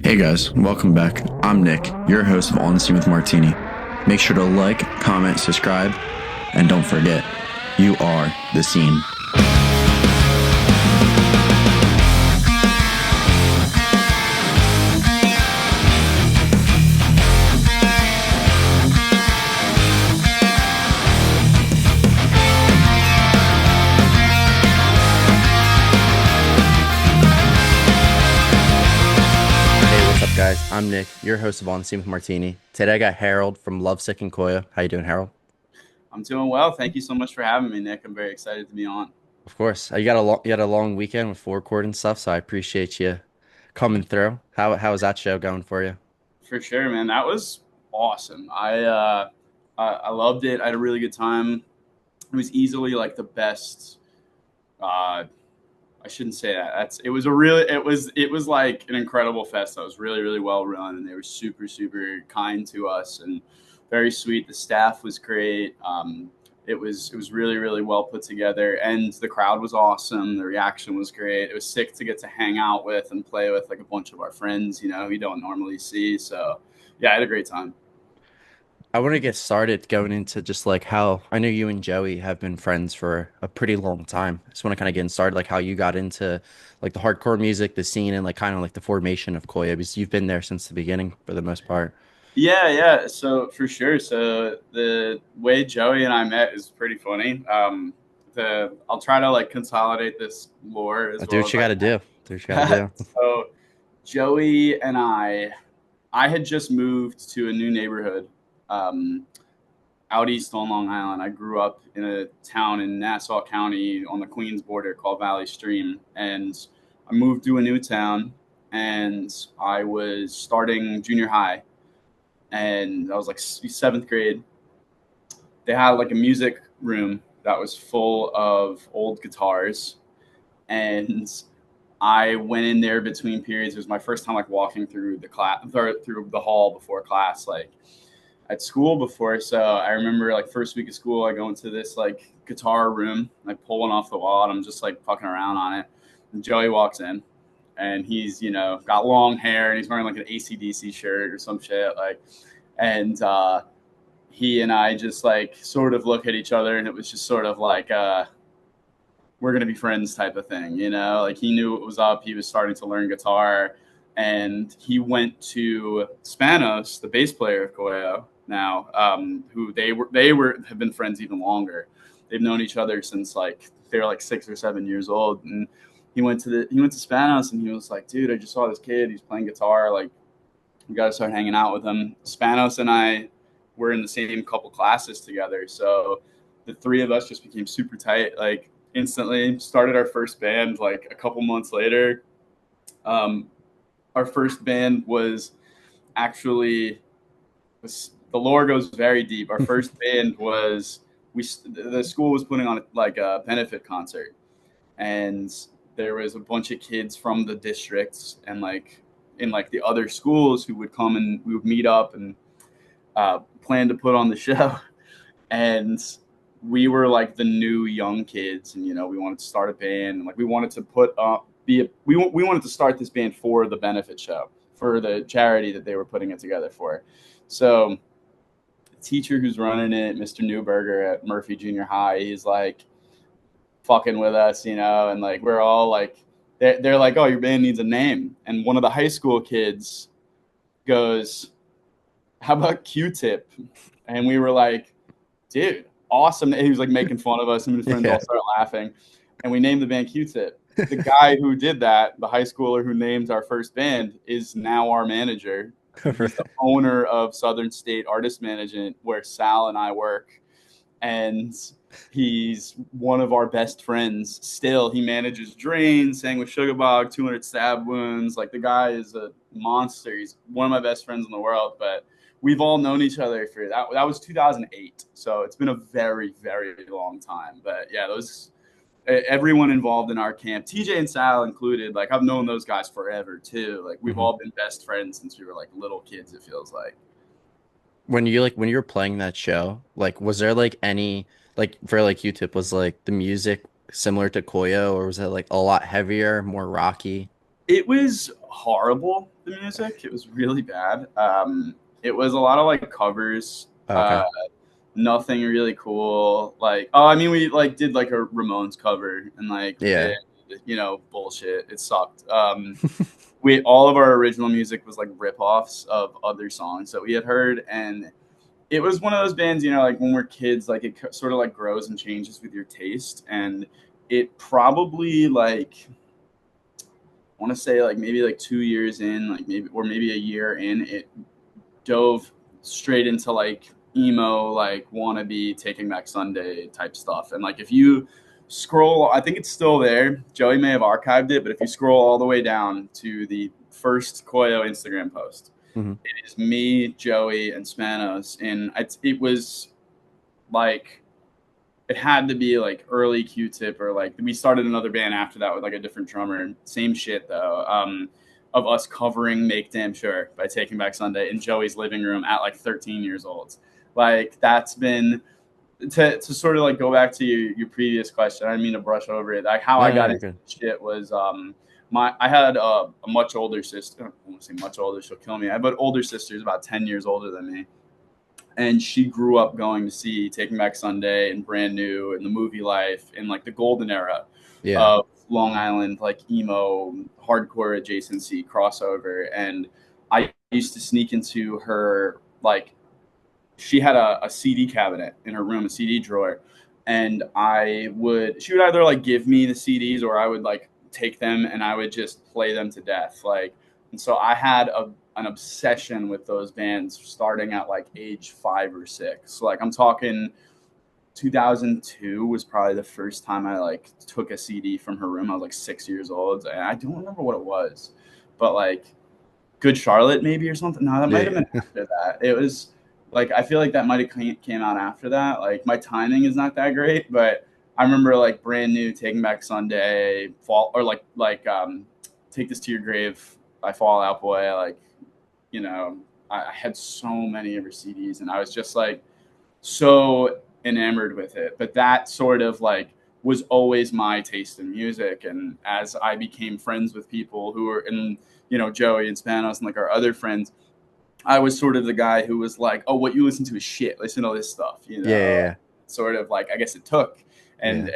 Hey guys, welcome back. I'm Nick, your host of On the Scene with Martini. Make sure to like, comment, subscribe, and don't forget, you are the scene. Hey, what's up, guys? I'm Nick, your host of On the Scene with Martini. Today I got Harold from Lovesick and KOYO. How you doing, Harold? I'm doing well. Thank you so much for having me, Nick. I'm very excited to be on. Of course. You had a long weekend with forecourt and stuff, so I appreciate you coming through. How was that show going for you? For sure, man. That was awesome. I loved it. I had a really good time. It was easily like the best. Uh, I shouldn't say that. It was like an incredible fest. That was really well run, and they were super kind to us and very sweet. The staff was great. It was really well put together, and the crowd was awesome. The reaction was great. It was sick to get to hang out with and play with like a bunch of our friends, we don't normally see. So yeah, I had a great time. I want to get started going into just like how I know you and Joey have been friends for a pretty long time. Just want to kind of get started, like how you got into like the hardcore music, the scene, and like kind of like the formation of KOYO because you've been there since the beginning for the most part. Yeah. So for sure. So the way Joey and I met is pretty funny. I'll try to like consolidate this lore as Do well what as you I got to do. Do what you got can. to do. So Joey and I had just moved to a new neighborhood, um, out east on Long Island. I grew up in a town in Nassau County on the Queens border called Valley Stream, and I moved to a new town, and I was starting junior high, and I was like seventh grade. They had like a music room that was full of old guitars, and I went in there between periods. It was my first time like walking through the class through the hall before class, like at school before. So I remember like first week of school, I go into this like guitar room, I pull one off the wall, and I'm just like fucking around on it. And Joey walks in, and he's got long hair, and he's wearing like an ACDC shirt or some shit like, and he and I just like sort of look at each other, and it was just sort of like we're gonna be friends type of thing, Like he knew it was up. He was starting to learn guitar, and he went to Spanos, the bass player of KOYO now, who they were have been friends even longer. They've known each other since like they were like 6 or 7 years old, and he went to Spanos, and he was like, dude, I just saw this kid. He's playing guitar. Like, we got to start hanging out with him. Spanos and I were in the same couple classes together, so the three of us just became super tight. Like instantly, started our first band like a couple months later. Um, our first band was actually the lore goes very deep. Our first band was the school was putting on like a benefit concert, and there was a bunch of kids from the districts and like in like the other schools who would come, and we would meet up and plan to put on the show. And we were like the new young kids, and we wanted to start a band, and like we wanted to put up we wanted to start this band for the benefit show for the charity that they were putting it together for. So the teacher who's running it, Mr. Newberger at Murphy Junior High, he's like fucking with us, and like we're all like they're like, oh, your band needs a name. And one of the high school kids goes, how about Q-Tip? And we were like, dude, awesome. He was like making fun of us, and his friends Yeah. all started laughing, and we named the band Q-Tip. The guy who did that, the high schooler who named our first band, is now our manager. He's the owner of Southern State Artist Management, where Sal and I work, and he's one of our best friends still. He manages Drain, sang with Sugarbog, 200 Stab Wounds. Like, the guy is a monster. He's one of my best friends in the world. But we've all known each other for that was 2008, so it's been a very long time. But yeah, those everyone involved in our camp, TJ and Sal included, like I've known those guys forever too. Like, we've Mhm. all been best friends since we were like little kids, it feels like. When you were playing that show, like was there like any like for like Q-Tip was like the music similar to KOYO or was it like a lot heavier, more rocky? It was horrible, the music. It was really bad. It was a lot of like covers. Oh, okay. Nothing really cool. Like, oh, I mean, we like did like a Ramones cover and like Yeah. bullshit. It sucked. We all of our original music was like rip-offs of other songs that we had heard, and it was one of those bands, like when we're kids, like it sort of like grows and changes with your taste, and it probably like I want to say like maybe like 2 years in, like maybe a year in, it dove straight into like emo, like wannabe Taking Back Sunday type stuff. And like if you scroll, I think it's still there. Joey may have archived it, but if you scroll all the way down to the first KOYO Instagram post, it is me, Joey, and Spanos, and it was like it had to be like early Q-Tip, or like we started another band after that with like a different drummer. Same shit though. Of us covering "Make Damn Sure" by Taking Back Sunday in Joey's living room at like 13 years old. Like that's been to sort of like go back to your previous question. I didn't mean to brush over it. Like how I got into shit was I had a much older sister. I won't say much older, she'll kill me. I have an older sister who's about 10 years older than me. And she grew up going to see Taking Back Sunday and Brand New and The Movie Life in like the golden era of Long Island, like emo, hardcore adjacency crossover. And I used to sneak into her, like, she had a CD cabinet in her room, a CD drawer. And she would either like give me the CDs, or I would like take them and I would just play them to death. Like, and so I had an obsession with those bands starting at like age 5 or 6. So like I'm talking 2002 was probably the first time I like took a CD from her room. I was like 6 years old, and I don't remember what it was, but like Good Charlotte maybe, or something. No, that might have been after that. It was like, I feel like that might have came out after that. Like my timing is not that great, but I remember like Brand New, Taking Back Sunday, Fall, or like Take This to Your Grave by Fall Out Boy. Like, I had so many of her CDs, and I was just like so enamored with it. But that sort of like was always my taste in music. And as I became friends with people who were in, Joey and Spanos and like our other friends, I was sort of the guy who was like, oh, what you listen to is shit. Listen to this stuff, Yeah. Sort of like, I guess it took. And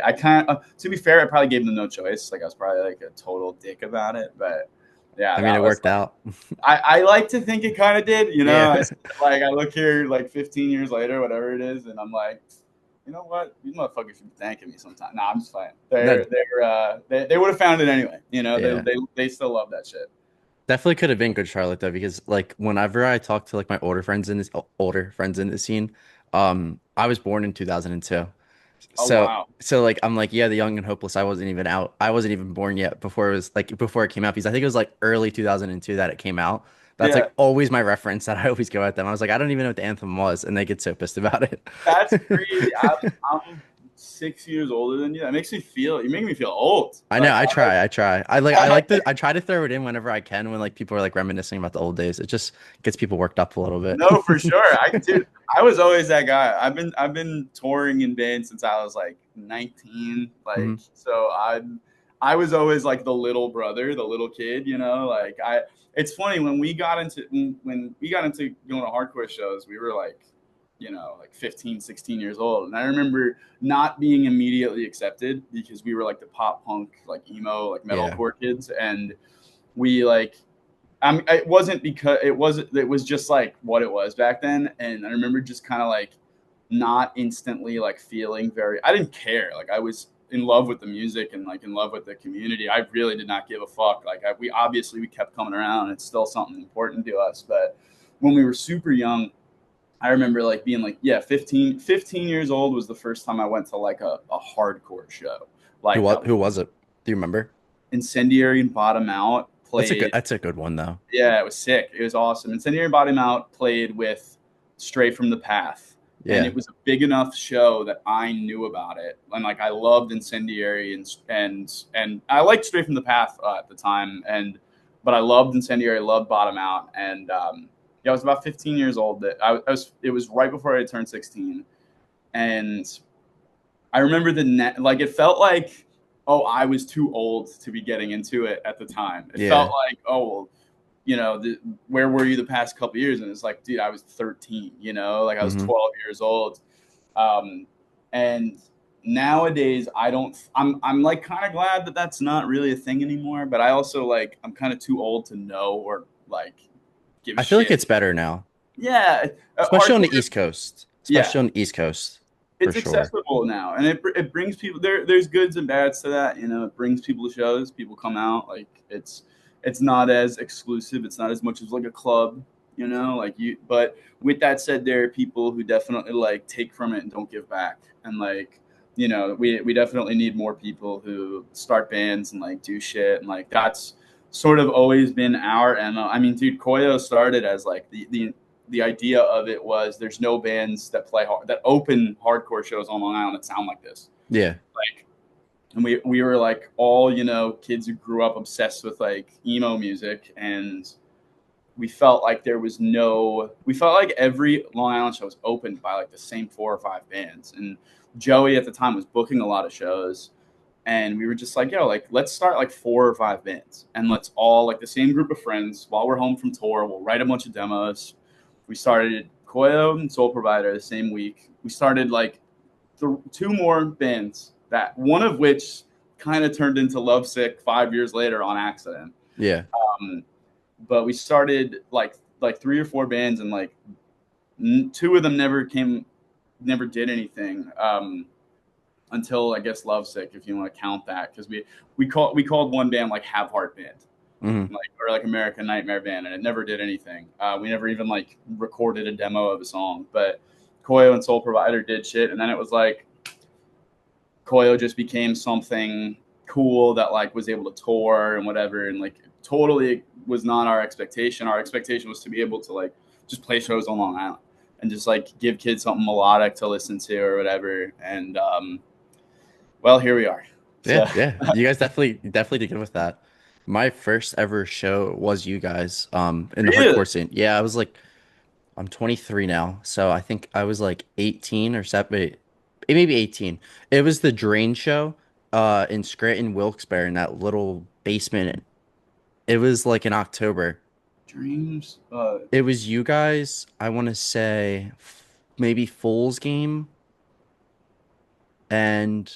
I kind of, to be fair, I probably gave them no choice. Like I was probably like a total dick about it, but yeah, I mean, it worked out. I like to think it kind of did, like I look here like 15 years later, whatever it is, and I'm like, you know what? These motherfuckers should be thanking me sometime. Nah, I'm just playing. They would have found it anyway. They still love that shit. Definitely could have been Good Charlotte though, because like whenever I talk to like my older friends in the scene, I was born in 2002. Oh So wow. so like I'm like, yeah, The Young and Hopeless, I wasn't even out. I wasn't even born yet before it came out, because I think it was like early 2002 that it came out. That's Yeah, like always my reference that I always go at them. I was like, I don't even know what the anthem was, and they get so pissed about it. that's crazy. I'm 6 years older than you. That makes me feel. You make me feel old. I know, Like, I try. I try to throw it in whenever I can when like people are like reminiscing about the old days. It just gets people worked up a little bit. No, for sure. I was always that guy. I've been touring in bands since I was like 19. Like, so I was always like the little brother, the little kid, like it's funny when we got into going to hardcore shows, we were like, like 15, 16 years old. And I remember not being immediately accepted because we were like the pop punk, like emo, like metalcore kids. And we like, it wasn't because it was just like what it was back then. And I remember just kind of like not instantly like feeling I didn't care. Like I was in love with the music and like in love with the community. I really did not give a fuck. Like we kept coming around. It's still something important to us. But when we were super young, I remember like being like, 15 years old was the first time I went to like a hardcore show. Like Who was it? Do you remember? Incendiary and Bottom Out played. That's a good one though. Yeah, it was sick. It was awesome. Incendiary and Bottom Out played with Stray from the Path. Yeah. And it was a big enough show that I knew about it. And like I loved Incendiary and I liked Stray from the Path at the time. But I loved Incendiary, loved Bottom Out. And I was about 15 years old. It was right before I turned 16. And I remember it felt like oh, I was too old to be getting into it at the time. It Yeah. felt like, oh, well, you know, where were you the past couple of years? And it's like, dude, I was 13, you know, like I was 12 years old. And nowadays I'm like kind of glad that that's not really a thing anymore. But I also like, I'm kind of too old to know or like give a I feel like shit. it's better now, Yeah. especially on the Hardcore, East Coast. yeah. Especially on the East Coast, for It's sure. accessible now, and it brings people there. There's goods and bads to that, you know. It brings people to shows. People come out, like it's not as exclusive. It's not as much as like a club, you know. Like you, but with that said, there are people who definitely like take from it and don't give back, and like you know, we definitely need more people who start bands and like do shit, and like that's sort of always been our MO. I mean, dude, KOYO started as like the idea of it was there's no bands that that open hardcore shows on Long Island that sound like this. Yeah. Like, and we were like all, you know, kids who grew up obsessed with like emo music, and we felt like we felt like every Long Island show was opened by like the same 4 or 5 bands. And Joey at the time was booking a lot of shows, and we were just like, yo, like let's start like 4 or 5 bands, and let's all like the same group of friends while we're home from tour, we'll write a bunch of demos. We started KOYO and Soul Provider the same week. We started like 2 more bands, that one of which kind of turned into Lovesick 5 years later on accident. Yeah. But we started like 3 or 4 bands, and like 2 of them never did anything until I guess Lovesick, if you want to count that, because we called one band like Have Heart Band. Like, or like American Nightmare Band, and it never did anything. We never even like recorded a demo of a song. But KOYO and Soul Provider did shit, and then it was like KOYO just became something cool that like was able to tour and whatever, and like totally was not our expectation. Our expectation was to be able to like just play shows on Long Island and just like give kids something melodic to listen to or whatever. And well, here we are. Yeah, So. yeah. You guys definitely did good with that. My first ever show was you guys in the Really? hardcore scene. Yeah, I'm 23 now, so I think I was like 18 or 7, maybe 18. It was the Drain show in Scranton Wilkes-Barre in that little basement. It was like in October. Dreams. It was you guys, I want to say maybe Fool's Game, and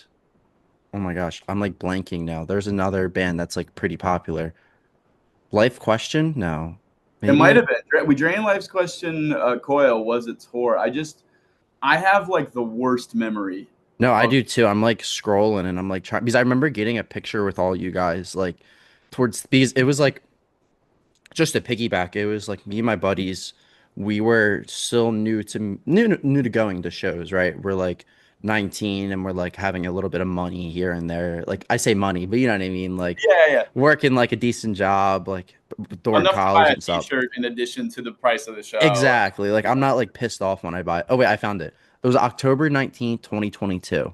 oh my gosh, I'm like blanking now. There's another band that's like pretty popular. Life Question? No. It might Maybe? have been. We Drain Life's Question. Coil was a tour. I have like the worst memory No, I of. do too. I'm like scrolling and I'm like trying because I remember getting a picture with all you guys like towards because it was like just a piggyback. It was like me and my buddies. We were still new to going to shows, right? We're like 19 and we're like having a little bit of money here and there. Like I say money, but you know what I mean? Like Yeah, yeah. working like a decent job, like during Enough to college buy a and stuff. T-shirt in addition to the price of the show. Exactly. Like I'm not like pissed off when I buy it. Oh wait, I found it. It was October 19th, 2022.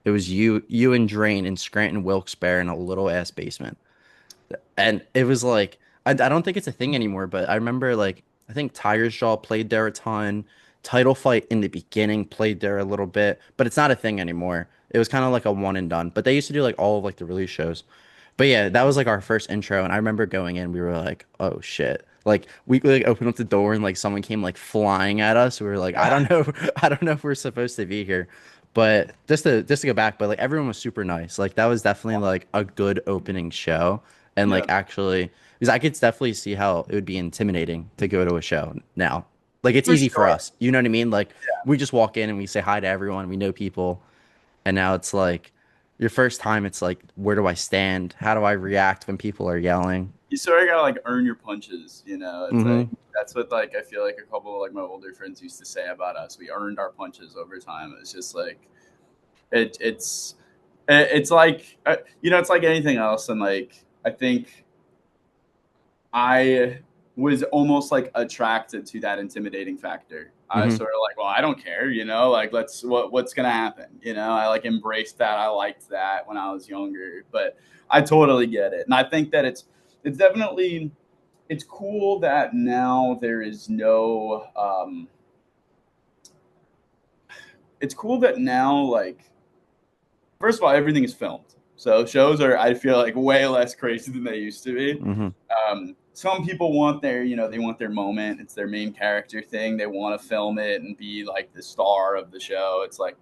It was you and Drain in Scranton Wilkes-Barre in a little ass basement. And it was like I don't think it's a thing anymore, but I remember like I think Tiger's Jaw played there a ton. Title Fight in the beginning played there a little bit, but it's not a thing anymore. It was kind of like a one and done. But they used to do like all of like the release shows. But yeah, that was like our first intro, and I remember going in, we were like, "Oh shit!" Like we like opened up the door, and like someone came like flying at us. We were like, "I don't know, I don't know if we're supposed to be here." But just to go back, but like everyone was super nice. Like that was definitely like a good opening show, and Yeah, like actually, because I could definitely see how it would be intimidating to go to a show now. Like it's for easy for sure. us, you know what I mean? Like we just walk in and we say hi to everyone, we know people, and now it's like your first time, it's like, where do I stand? How do I react when people are yelling? You sort of gotta like earn your punches, you know. It's like Hmm. that's what like I feel like a couple of like my older friends used to say about us. We earned our punches over time. It's just like it's like you know, it's like anything else, and like I think I was almost like attracted to that intimidating factor. I was Hmm. sort of like, well, I don't care, you know, like what's gonna happen, you know. I like embraced that. I liked that when I was younger, but I totally get it, and I think that it's definitely it's cool that now there is no. It's cool that now like first of all everything is filmed, So shows are, I feel like, way less crazy than they used to be. Hmm. Some people want their, they want their moment. It's their main character thing. They want to film it and be like the star of the show. It's like,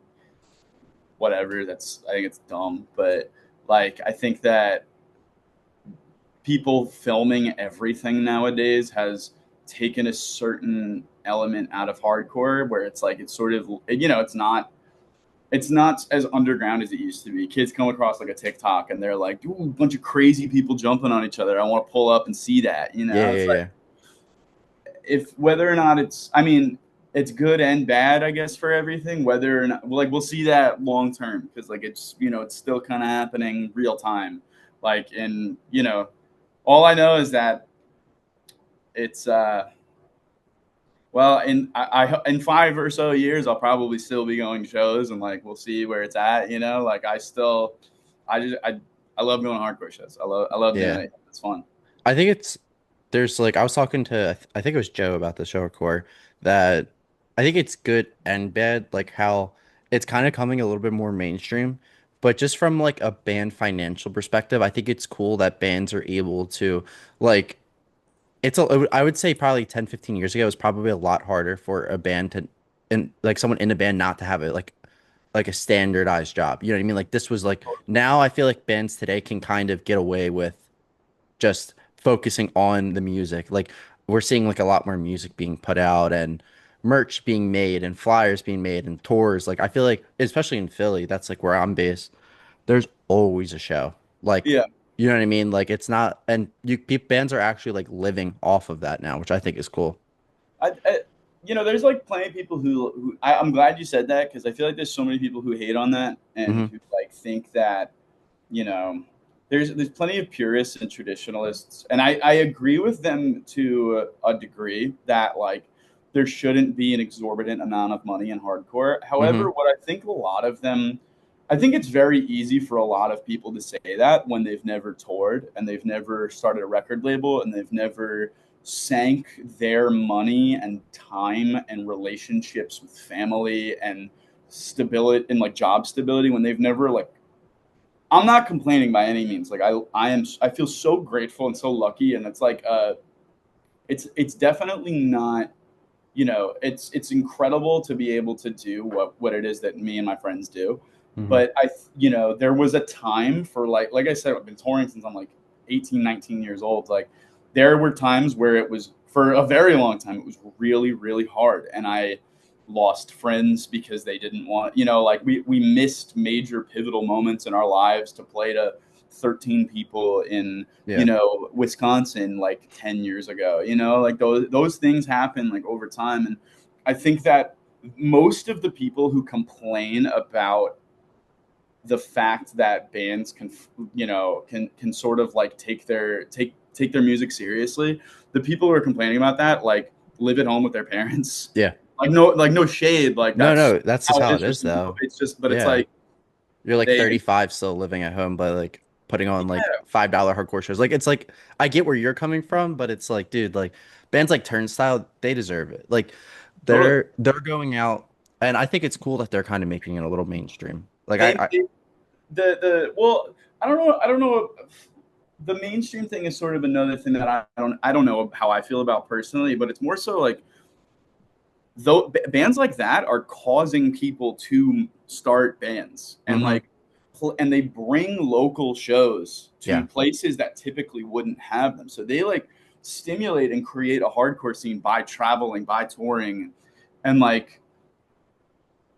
whatever. I think it's dumb. But like, I think that people filming everything nowadays has taken a certain element out of hardcore where it's like, it's sort of, it's not as underground as it used to be. Kids come across like a TikTok and they're like, "Ooh, a bunch of crazy people jumping on each other. I want to pull up and see that." Yeah, It's yeah, like, yeah. if whether or not it's good and bad, I guess, for everything. Whether or not, like, we'll see that long term because like it's still kind of happening real time. Like, and all I know is that it's well, in 5 or so years, I'll probably still be going to shows, and like we'll see where it's at. Like I love going to hardcore shows. I love doing Yeah. it. It's fun. I think there's like I was talking to I think it was Joe about the show core that I think it's good and bad, like how it's kind of coming a little bit more mainstream, but just from like a band financial perspective, I think it's cool that bands are able to like I would say probably 10, 15 years ago it was probably a lot harder for a band to and like someone in a band not to have it like a standardized job. You know what I mean? Like this was like now I feel like bands today can kind of get away with just focusing on the music. Like we're seeing like a lot more music being put out and merch being made and flyers being made and tours. Like I feel like especially in Philly, that's like where I'm based. There's always a show. Like Yeah. you know what I mean? Like it's not and bands are actually like living off of that now, which I think is cool. There's like plenty of people who I'm glad you said that because I feel like there's so many people who hate on that and Hmm. who like think that you know there's plenty of purists and traditionalists, and I agree with them to a degree that like there shouldn't be an exorbitant amount of money in hardcore. However, Hmm. what I think a lot of them, I think it's very easy for a lot of people to say that when they've never toured and they've never started a record label and they've never sank their money and time and relationships with family and stability and like job stability when they've never like. I'm not complaining by any means. Like I feel so grateful and so lucky, and it's like it's definitely not. It's incredible to be able to do what it is that me and my friends do. Hmm. But there was a time for like I said, I've been touring since I'm like 18, 19 years old. Like there were times where it was for a very long time. It was really, really hard, and I lost friends because they didn't want. Like we missed major pivotal moments in our lives to play to 13 people in Yeah. Wisconsin like 10 years ago. Like those things happen like over time. And I think that most of the people who complain about the fact that bands can sort of like take their music seriously, the people who are complaining about that like live at home with their parents. Yeah. Like no shade, like No, that's no, that's just how how it it is for is some people. though. It's just, but it's Yeah. like You're like they 35 still living at home, but like putting on like yeah, $5 hardcore shows. Like it's like I get where you're coming from, but it's like, dude, like bands like Turnstile, they deserve it. Like totally. they're going out and I think it's cool that they're kind of making it a little mainstream. Like They, I they the well, I don't know. The mainstream thing is sort of another thing that I don't know how I feel about personally, but it's more so like though bands like that are causing people to start bands and hmm like and they bring local shows to yeah. places that typically wouldn't have them. So they like stimulate and create a hardcore scene by traveling, by touring, and like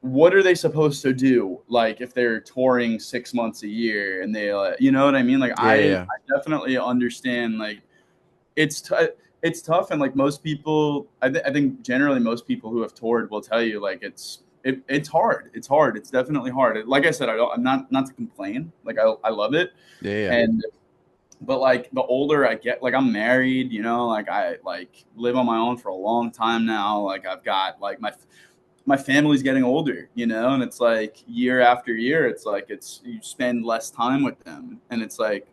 what are they supposed to do like if they're touring 6 months a year and they you know what I mean? Like Yeah, yeah, I yeah. definitely understand like it's it's tough, and like most people I think generally most people who have toured will tell you like it's hard. It's definitely hard. Like I said, I'm not to complain. Like I love it. Yeah, yeah. And but like the older I get, like I'm married, like I like live on my own for a long time now. Like I've got like my family's getting older, and it's like year after year, it's like you spend less time with them, and it's like,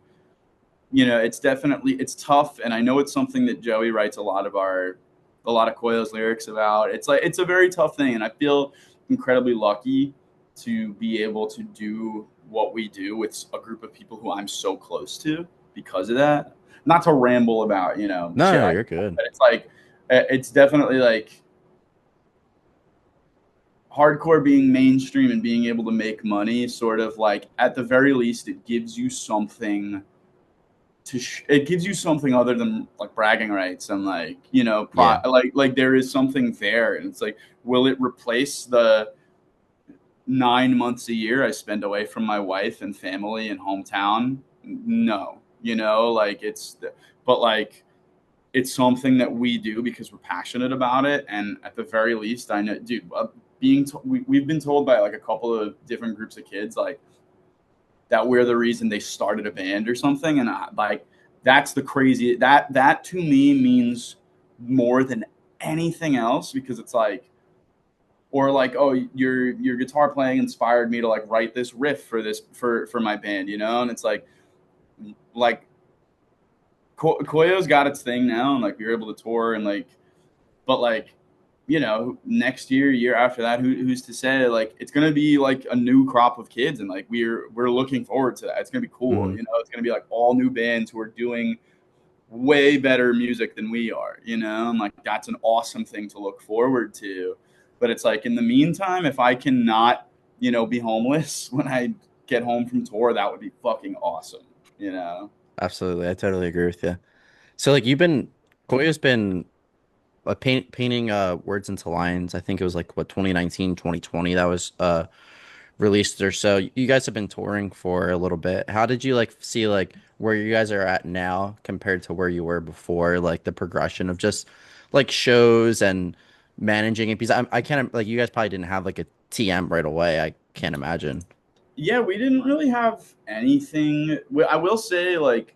it's tough. And I know it's something that Joey writes a lot of KOYO's lyrics about. It's like, it's a very tough thing. And I feel incredibly lucky to be able to do what we do with a group of people who I'm so close to because of that. Not to ramble about, you know, No, shit no, like you're that, good. but it's like, it's definitely like hardcore being mainstream and being able to make money, sort of like at the very least, it gives you something it gives you something other than like bragging rights and like, you know, Yeah. like there is something there, and it's like, will it replace the 9 months a year I spend away from my wife and family and hometown? No, you know, like but like it's something that we do because we're passionate about it. And at the very least, I know, dude, we've been told by like a couple of different groups of kids, like that we're the reason they started a band or something. And like, that's the crazy, that to me means more than anything else, because it's like, or like, oh, your guitar playing inspired me to like write this riff for for my band, you know? And it's like KOYO's got its thing now, and like we are able to tour and like, but like, you know, next year after that, who's to say? Like, it's gonna be like a new crop of kids, and like we're looking forward to that. It's gonna be cool, Mhm. you know. It's gonna be like all new bands who are doing way better music than we are, you know, and like that's an awesome thing to look forward to. But it's like, in the meantime, if I cannot, you know, be homeless when I get home from tour, that would be fucking awesome, you know. Absolutely. I totally agree with you. So like Koyo's been painting words into lines. I think it was like what 2019, 2020 that was released or so. You guys have been touring for a little bit. How did you like see like where you guys are at now compared to where you were before? Like the progression of just like shows and managing it? Because I can't like you guys probably didn't have like a TM right away. I can't imagine. Yeah, we didn't really have anything. I will say, like,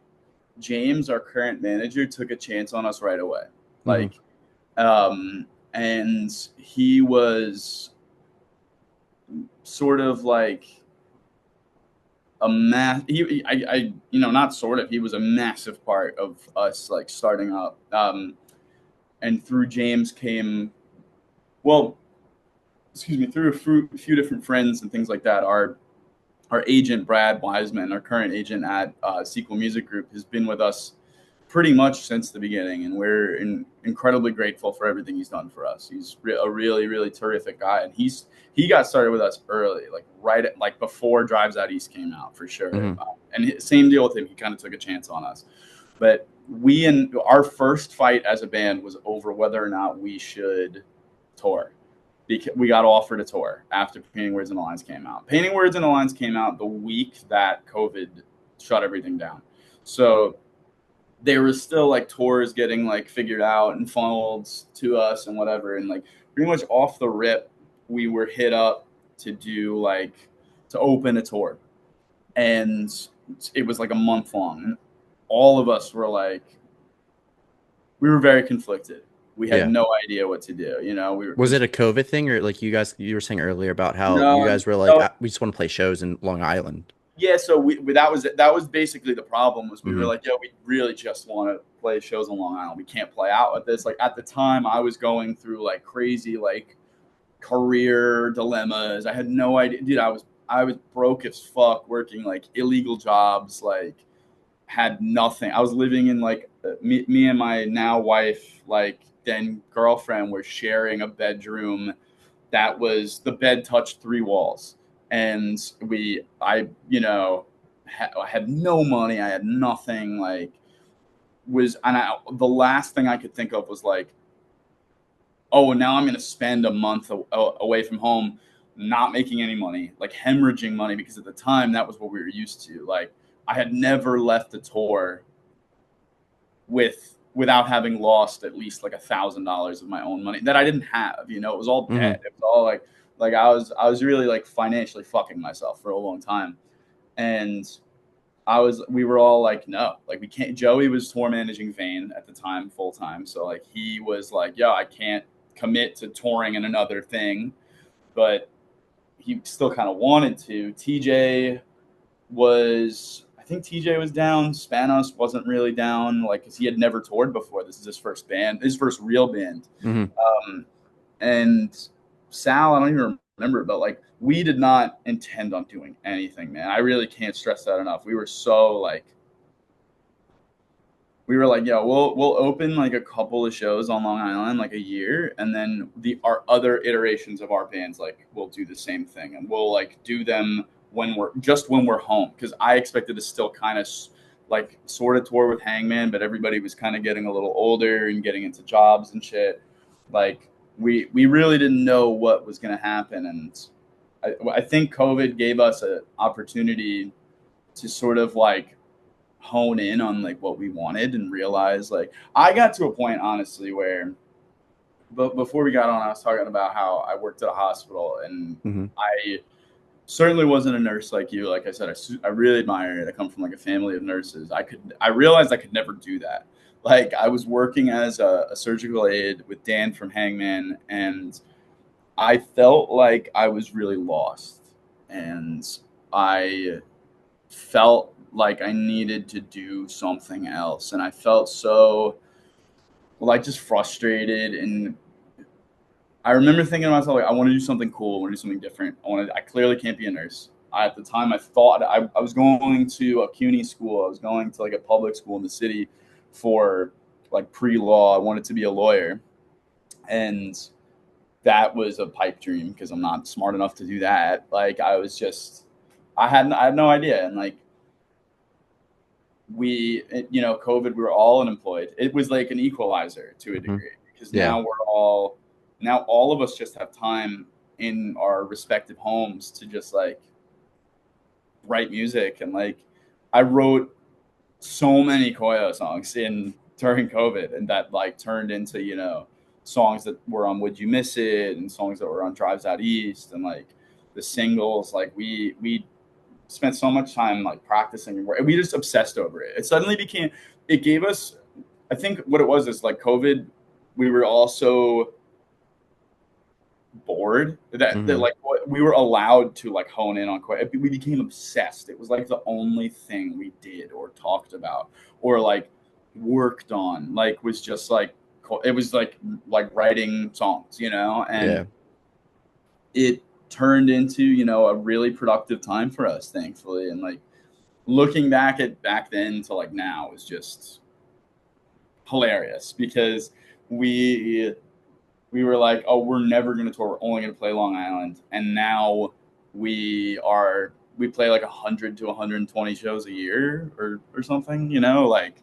James, our current manager, took a chance on us right away. Hmm. Like, and he was sort of like you know, not sort of, he was a massive part of us like starting up. And through James came, well, excuse me, through a few different friends and things like that. Our agent Brad Wiseman, our current agent at Sequel Music Group, has been with us pretty much since the beginning, and we're incredibly grateful for everything he's done for us. He's a really, really terrific guy, and he got started with us early, like right at, like before Drives Out East came out, for sure. Hmm. And same deal with him; he kind of took a chance on us. But our first fight as a band was over whether or not we should tour. Because we got offered a tour after Painting Words in the Lines came out. Painting Words in the Lines came out the week that COVID shut everything down. So there was still like tours getting like figured out and funneled to us and whatever. And like pretty much off the rip, we were hit up to do like to open a tour. And it was like a month long. And all of us were like, we were very conflicted. We had Yeah. no idea what to do. You know, we were, Was because it a COVID thing or like you were saying earlier about how you no, guys were like no, we just want to play shows in Long Island? yeah, so that was basically the problem. Was we were Hmm. like, yeah, we really just want to play shows on Long Island. We can't play out with this. Like at the time, I was going through like crazy like career dilemmas. I had no idea, dude. I was broke as fuck, working like illegal jobs. Like had nothing. I was living in like me and my now wife, like then girlfriend, were sharing a bedroom that was, the bed touched three walls, and I you know, I had no money, I had nothing, like the last thing I could think of was like, oh, now I'm going to spend a month away from home, not making any money, like hemorrhaging money, because at the time that was what we were used to. Like I had never left a tour without having lost at least like $1,000 of my own money that I didn't have. You know, it was all Hmm. debt. It was all like I was really like financially fucking myself for a long time. And we were all like, no, like we can't. Joey was tour managing Vane at the time full time, so like he was like, yo, I can't commit to touring in another thing, but he still kind of wanted to. I think TJ was down. Spanos wasn't really down, like, because he had never toured before. This is his first band, his first real band. Hmm. And Sal, I don't even remember, but like we did not intend on doing anything, man. I really can't stress that enough. We were so like, yeah, we'll open like a couple of shows on Long Island like a year, and then our other iterations of our bands like we'll do the same thing, and we'll like do them when we're home, because I expected to still kind of like sort of tour with Hangman, but everybody was kind of getting a little older and getting into jobs and shit. Like we really didn't know what was going to happen, and I think COVID gave us an opportunity to sort of like hone in on like what we wanted and realize, like, I got to a point honestly where, but before we got on, I was talking about how I worked at a hospital, and I certainly wasn't a nurse like you. Like I said, I really admire it. I come from like a family of nurses. I realized I could never do that. Like I was working as a surgical aide with Dan from Hangman, and I felt like I was really lost, and I felt like I needed to do something else, and I felt so like just frustrated. And I remember thinking to myself, like, I want to do something cool. I want to do something different. I clearly can't be a nurse. At the time, I thought I was going to a CUNY school. I was going to like a public school in the city for like pre-law. I wanted to be a lawyer, and that was a pipe dream because I'm not smart enough to do that. Like I had no idea. And like COVID, we were all unemployed. It was like an equalizer to a degree, because now all of us just have time in our respective homes to just like write music. And like I wrote so many KOYO songs during COVID, and that like turned into, songs that were on Would You Miss It, and songs that were on Drives Out East, and like the singles. Like we spent so much time like practicing, and we just obsessed over it. It gave us, I think what it was is like COVID, we were also bored that like we were allowed to like hone in on KOYO. We became obsessed. It was like the only thing we did or talked about or like worked on, like was just like, it was like writing songs, and it turned into, a really productive time for us, thankfully. And like looking back then to like now is just hilarious, because we were like, oh, we're never going to tour. We're only going to play Long Island. And now we play like 100 to 120 shows a year or something, like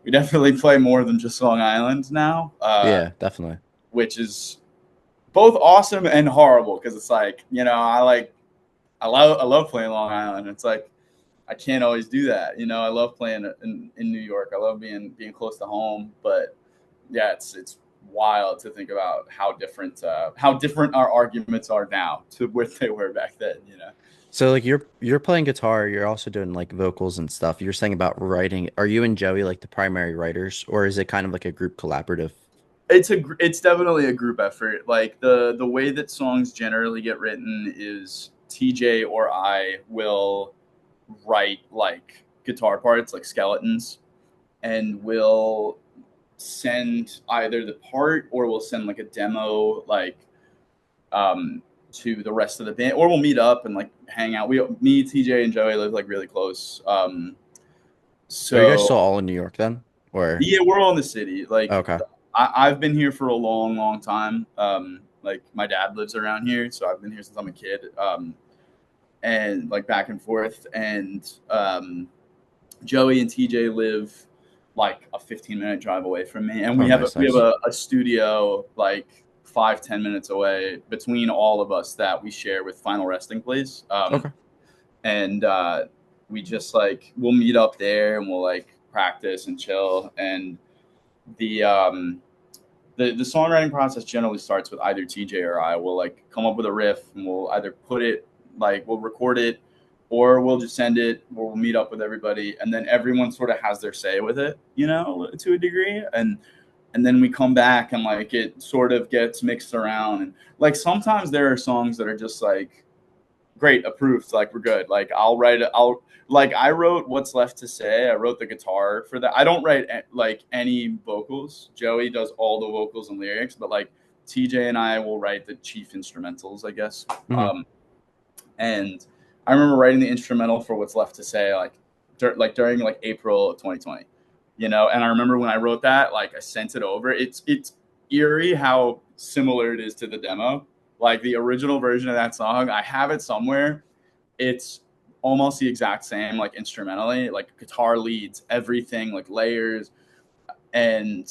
we definitely play more than just Long Island now. Yeah, definitely. Which is both awesome and horrible, because it's like, I love playing Long Island. It's like I can't always do that. I love playing in New York. I love being close to home. But yeah, it's wild to think about how different our arguments are now to where they were back then. So like you're playing guitar, you're also doing like vocals and stuff. You're saying about writing. Are you and Joey like the primary writers, or is it kind of like a group collaborative? It's definitely a group effort. Like the way that songs generally get written is TJ or I will write like guitar parts, like skeletons, and we'll send either the part, or we'll send like a demo, like to the rest of the band, or we'll meet up and like hang out. Me, TJ, and Joey live like really close. So Are you guys still all in New York then? Or yeah, we're all in the city. Like okay. I've been here for a long, long time. Like my dad lives around here, so I've been here since I'm a kid. And like back and forth. And Joey and TJ live like a 15-minute drive away from me, and we have a studio like 5-10 minutes away between all of us that we share with Final Resting Place. Okay. And we just like we'll meet up there and we'll like practice and chill. And the songwriting process generally starts with either TJ or I will like come up with a riff, and we'll either we'll record it, or we'll just send it, or we'll meet up with everybody, and then everyone sort of has their say with it, to a degree. And then we come back and like it sort of gets mixed around. And like sometimes there are songs that are just like, great, approved, like we're good. Like I wrote What's Left to Say. I wrote the guitar for that. I don't write like any vocals. Joey does all the vocals and lyrics, but like TJ and I will write the chief instrumentals, I guess. Mhm. And I remember writing the instrumental for What's Left to Say, during like April of 2020, And I remember when I wrote that, like I sent it over. It's eerie how similar it is to the demo. Like the original version of that song, I have it somewhere. It's almost the exact same, like instrumentally, like guitar leads, everything, like layers. And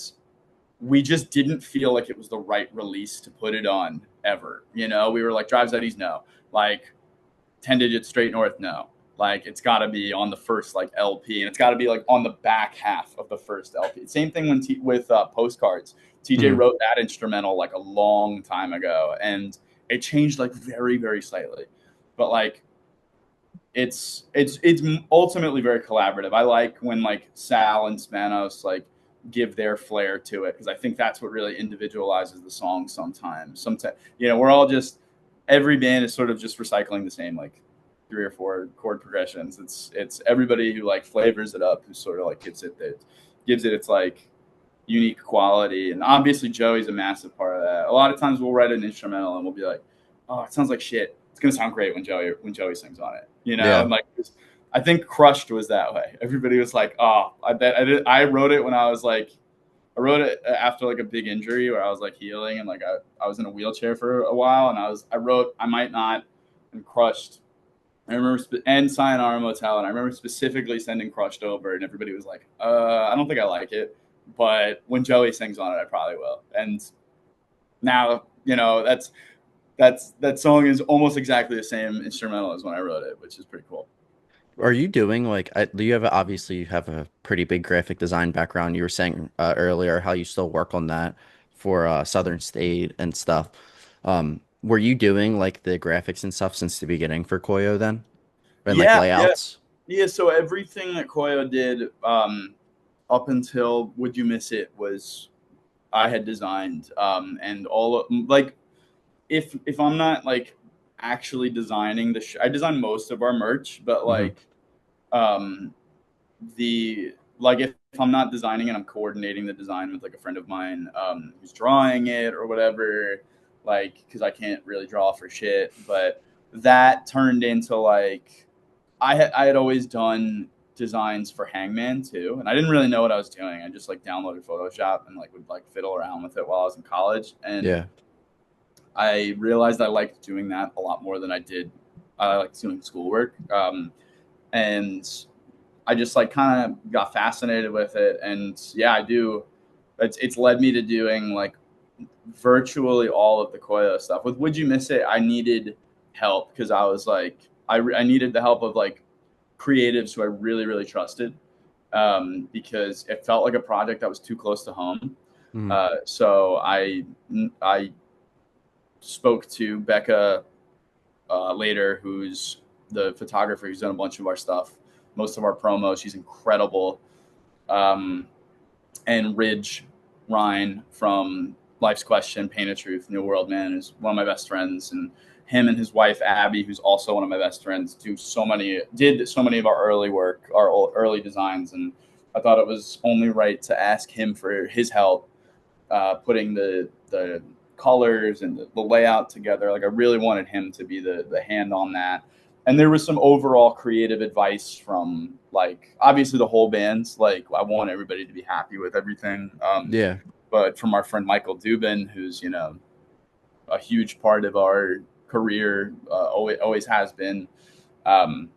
we just didn't feel like it was the right release to put it on ever. We were like, Drives Out East, no. Like 10 digits straight north, no. Like it's got to be on the first like LP, and it's got to be like on the back half of the first LP. Same thing with Postcards. TJ Mhm. wrote that instrumental like a long time ago, and it changed like very, very slightly. But like it's ultimately very collaborative. I like when like Sal and Spanos like give their flair to it, because I think that's what really individualizes the song sometimes. We're all just, every band is sort of just recycling the same like 3 or 4 chord progressions. It's everybody who like flavors it up, who sort of like gives it its like unique quality. And obviously Joey's a massive part of that. A lot of times we'll write an instrumental and we'll be like, oh, it sounds like shit. It's gonna sound great when Joey sings on it, Yeah. And like I think Crushed was that way. Everybody was like, oh, I wrote it when I wrote it after like a big injury where I was like healing, and like I was in a wheelchair for a while, and I wrote I Might Not and Crushed. I remember and Sayonara Motel, and I remember specifically sending Crushed over, and everybody was like, I don't think I like it, but when Joey sings on it, I probably will. And now, that song is almost exactly the same instrumental as when I wrote it, which is pretty cool. Are you doing like, do you have obviously you have a pretty big graphic design background. You were saying earlier how you still work on that for Southern State and stuff. Were you doing like the graphics and stuff since the beginning for Koyo then? And like Yeah, yeah, layouts? yeah. So everything that Koyo did, up until Would You Miss It, was I had designed, and all of, like, if I'm not like actually designing I design most of our merch, but Hmm. like um the like if I'm not designing it, I'm coordinating the design with like a friend of mine who's drawing it or whatever, like because I can't really draw for shit. But that turned into like I had always done designs for Hangman too, and I didn't really know what I was doing. I just like downloaded Photoshop and like would like fiddle around with it while I was in college, and Yeah. I realized I liked doing that a lot more than I liked doing schoolwork. And I just like kind of got fascinated with it. And yeah, I do. It's led me to doing like virtually all of the Koyo stuff. With Would You Miss It, I needed help because I was like, I needed the help of like creatives who I really, really trusted, because it felt like a project that was too close to home. Hmm. So I spoke to Becca later, who's the photographer who's done a bunch of our stuff, most of our promos. She's incredible. Um, and Ridge Ryan from Life's Question, Pain of Truth, New World Man, is one of my best friends. And him and his wife, Abby, who's also one of my best friends, did so many of our early work, our early designs. And I thought it was only right to ask him for his help putting the colors and the layout together. Like I really wanted him to be the hand on that. And there was some overall creative advice from like obviously the whole band's like I want everybody to be happy with everything. Yeah. But from our friend Michael Dubin, who's a huge part of our career, always has been. Um,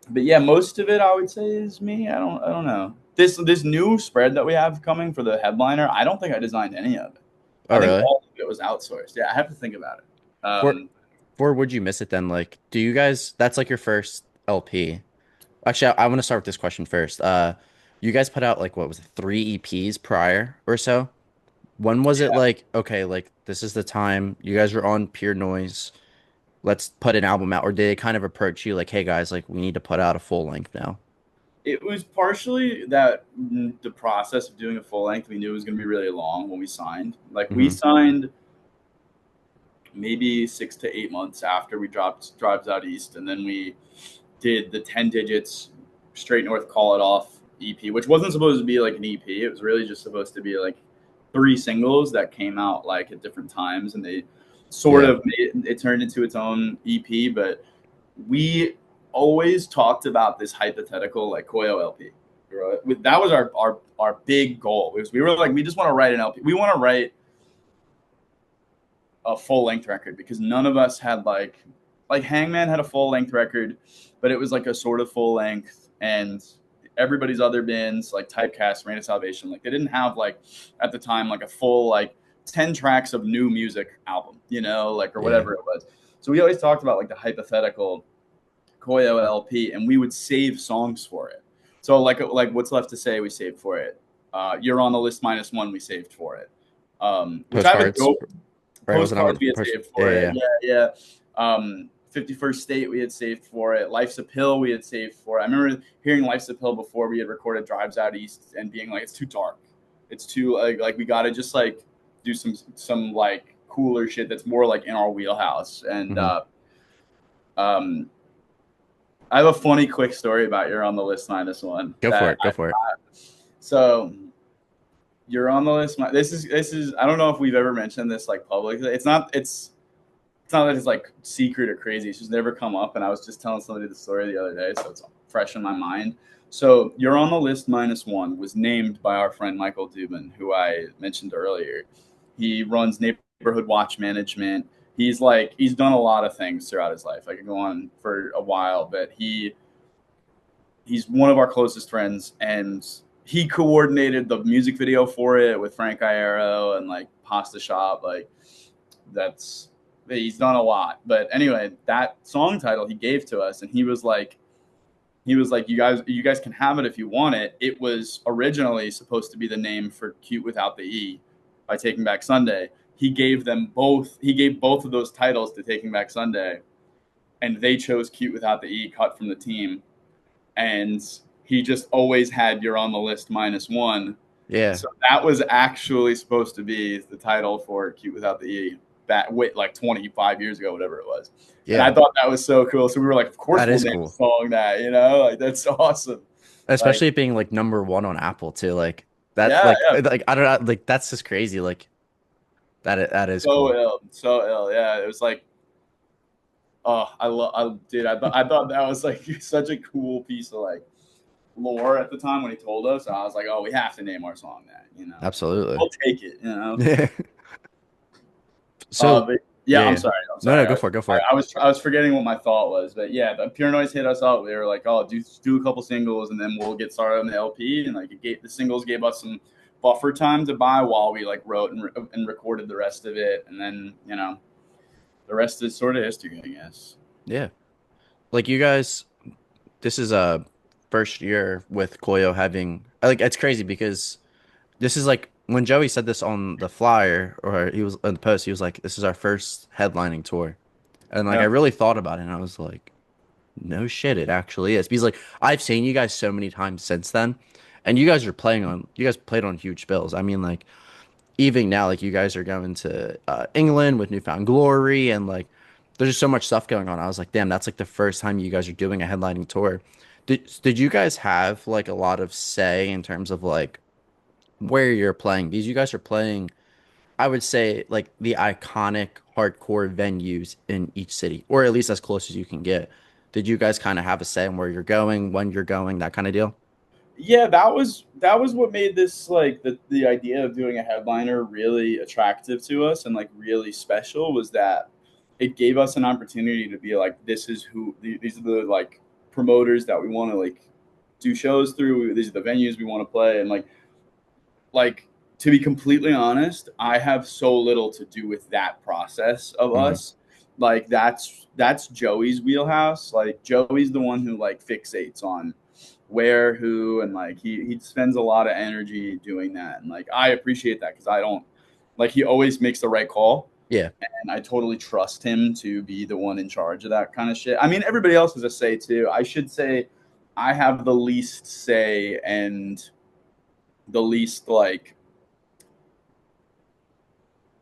but yeah, most of it I would say is me. I don't know. This new spread that we have coming for the headliner, I don't think I designed any of it. Oh, I think really? all of it was outsourced. Yeah, I have to think about it. For Would You Miss It then? Like, do you guys, that's like your first LP. Actually, I want to start with this question first. You guys put out like what was it, three EPs prior or so? When was it Yeah, like, okay, like this is the time you guys were on Pure Noise, let's put an album out, or did they kind of approach you like, hey guys, like we need to put out a full length now? it was partially that the process of doing a full length we knew was going to be really long when we signed. Like we Hmm. signed maybe 6 to 8 months after we dropped Drives Out East, and then we did the 10 digits straight north, call it off EP, which wasn't supposed to be like an EP. It was really just supposed to be like 3 singles that came out like at different times, and they sort of made it turned into its own EP. But we always talked about this hypothetical like KOYO LP. Right? That was our big goal. We were like, we just want to write an LP. We want to write a full length record, because none of us had like Hangman had a full length record, but it was like a sort of full length, and everybody's other bands like Typecast, Reign of Salvation, like they didn't have like at the time like a full like 10 tracks of new music album, you know, like or whatever it was. So we always talked about like the hypothetical KOYO LP, and we would save songs for it. So like What's Left to Say, we saved for it. You're on the List -1, we saved for it. Which I have a dope Postcards we had saved for it. Yeah. 51st State we had saved for it. Life's a Pill we had saved for it. I remember hearing Life's a Pill before we had recorded Drives Out East and being like, it's too dark. It's too like we got to just like do some like cooler shit that's more like in our wheelhouse. And I have a funny quick story about You're on the List -1. Go for it. So You're on the List. This is I don't know if we've ever mentioned this like publicly. It's not that it's like secret or crazy. It's just never come up. And I was just telling somebody the story the other day, so it's fresh in my mind. So You're on the List -1 was named by our friend Michael Dubin, who I mentioned earlier. He runs Neighborhood Watch Management. He's done a lot of things throughout his life. I could go on for a while, but he's one of our closest friends, and he coordinated the music video for it with Frank Iero and like Pasta Shop. Like he's done a lot. But anyway, that song title he gave to us, and he was like, you guys can have it if you want it. It was originally supposed to be the name for Cute Without the E by Taking Back Sunday. He gave both of those titles to Taking Back Sunday, and they chose Cute Without the E, cut from the team. And he just always had You're on the List -1. Yeah. So that was actually supposed to be the title for Cute Without the E back like 25 years ago, whatever it was. Yeah. And I thought that was so cool. So we were like, of course we'll name the song that, you know, like that's awesome. Especially it being like #1 on Apple too. Like that, like I don't know, like that's just crazy. Like that is so cool. So ill. Yeah. It was like, oh, I thought that was like such a cool piece of like lore at the time when he told us. I was like, oh, we have to name our song that, you know. Absolutely. We'll take it, you know. So I'm sorry. No, go for it. I was forgetting what my thought was, but yeah, the Pure Noise hit us up. They were like, oh, do a couple singles and then we'll get started on the LP. And like the singles gave us some buffer time to buy while we like wrote and recorded the rest of it. And then, you know, the rest is sort of history, I guess. Yeah. Like you guys, this is a first year with KOYO having, like, it's crazy because this is like when Joey said this on the flyer, or he was on the post, he was like, this is our first headlining tour. And like, I really thought about it and I was like, no shit, it actually is. Because like, I've seen you guys so many times since then, and you guys played on huge bills. I mean, like, even now, like, you guys are going to England with Newfound Glory, and like, there's just so much stuff going on. I was like, damn, that's like the first time you guys are doing a headlining tour. Did you guys have like a lot of say in terms of like where you're playing? Because you guys are playing, I would say, like the iconic hardcore venues in each city, or at least as close as you can get. Did you guys kind of have a say in where you're going, when you're going, that kind of deal? Yeah, that was what made this like the idea of doing a headliner really attractive to us and like really special, was that it gave us an opportunity to be like, these are the like promoters that we want to like do shows through. These are the venues we want to play. And like to be completely honest, I have so little to do with that process of us. Like that's Joey's wheelhouse. Like Joey's the one who like fixates on where, who, and like he spends a lot of energy doing that. And like I appreciate that, because I don't, like, he always makes the right call. Yeah. And I totally trust him to be the one in charge of that kind of shit. I mean, everybody else has a say too. I should say I have the least say and the least like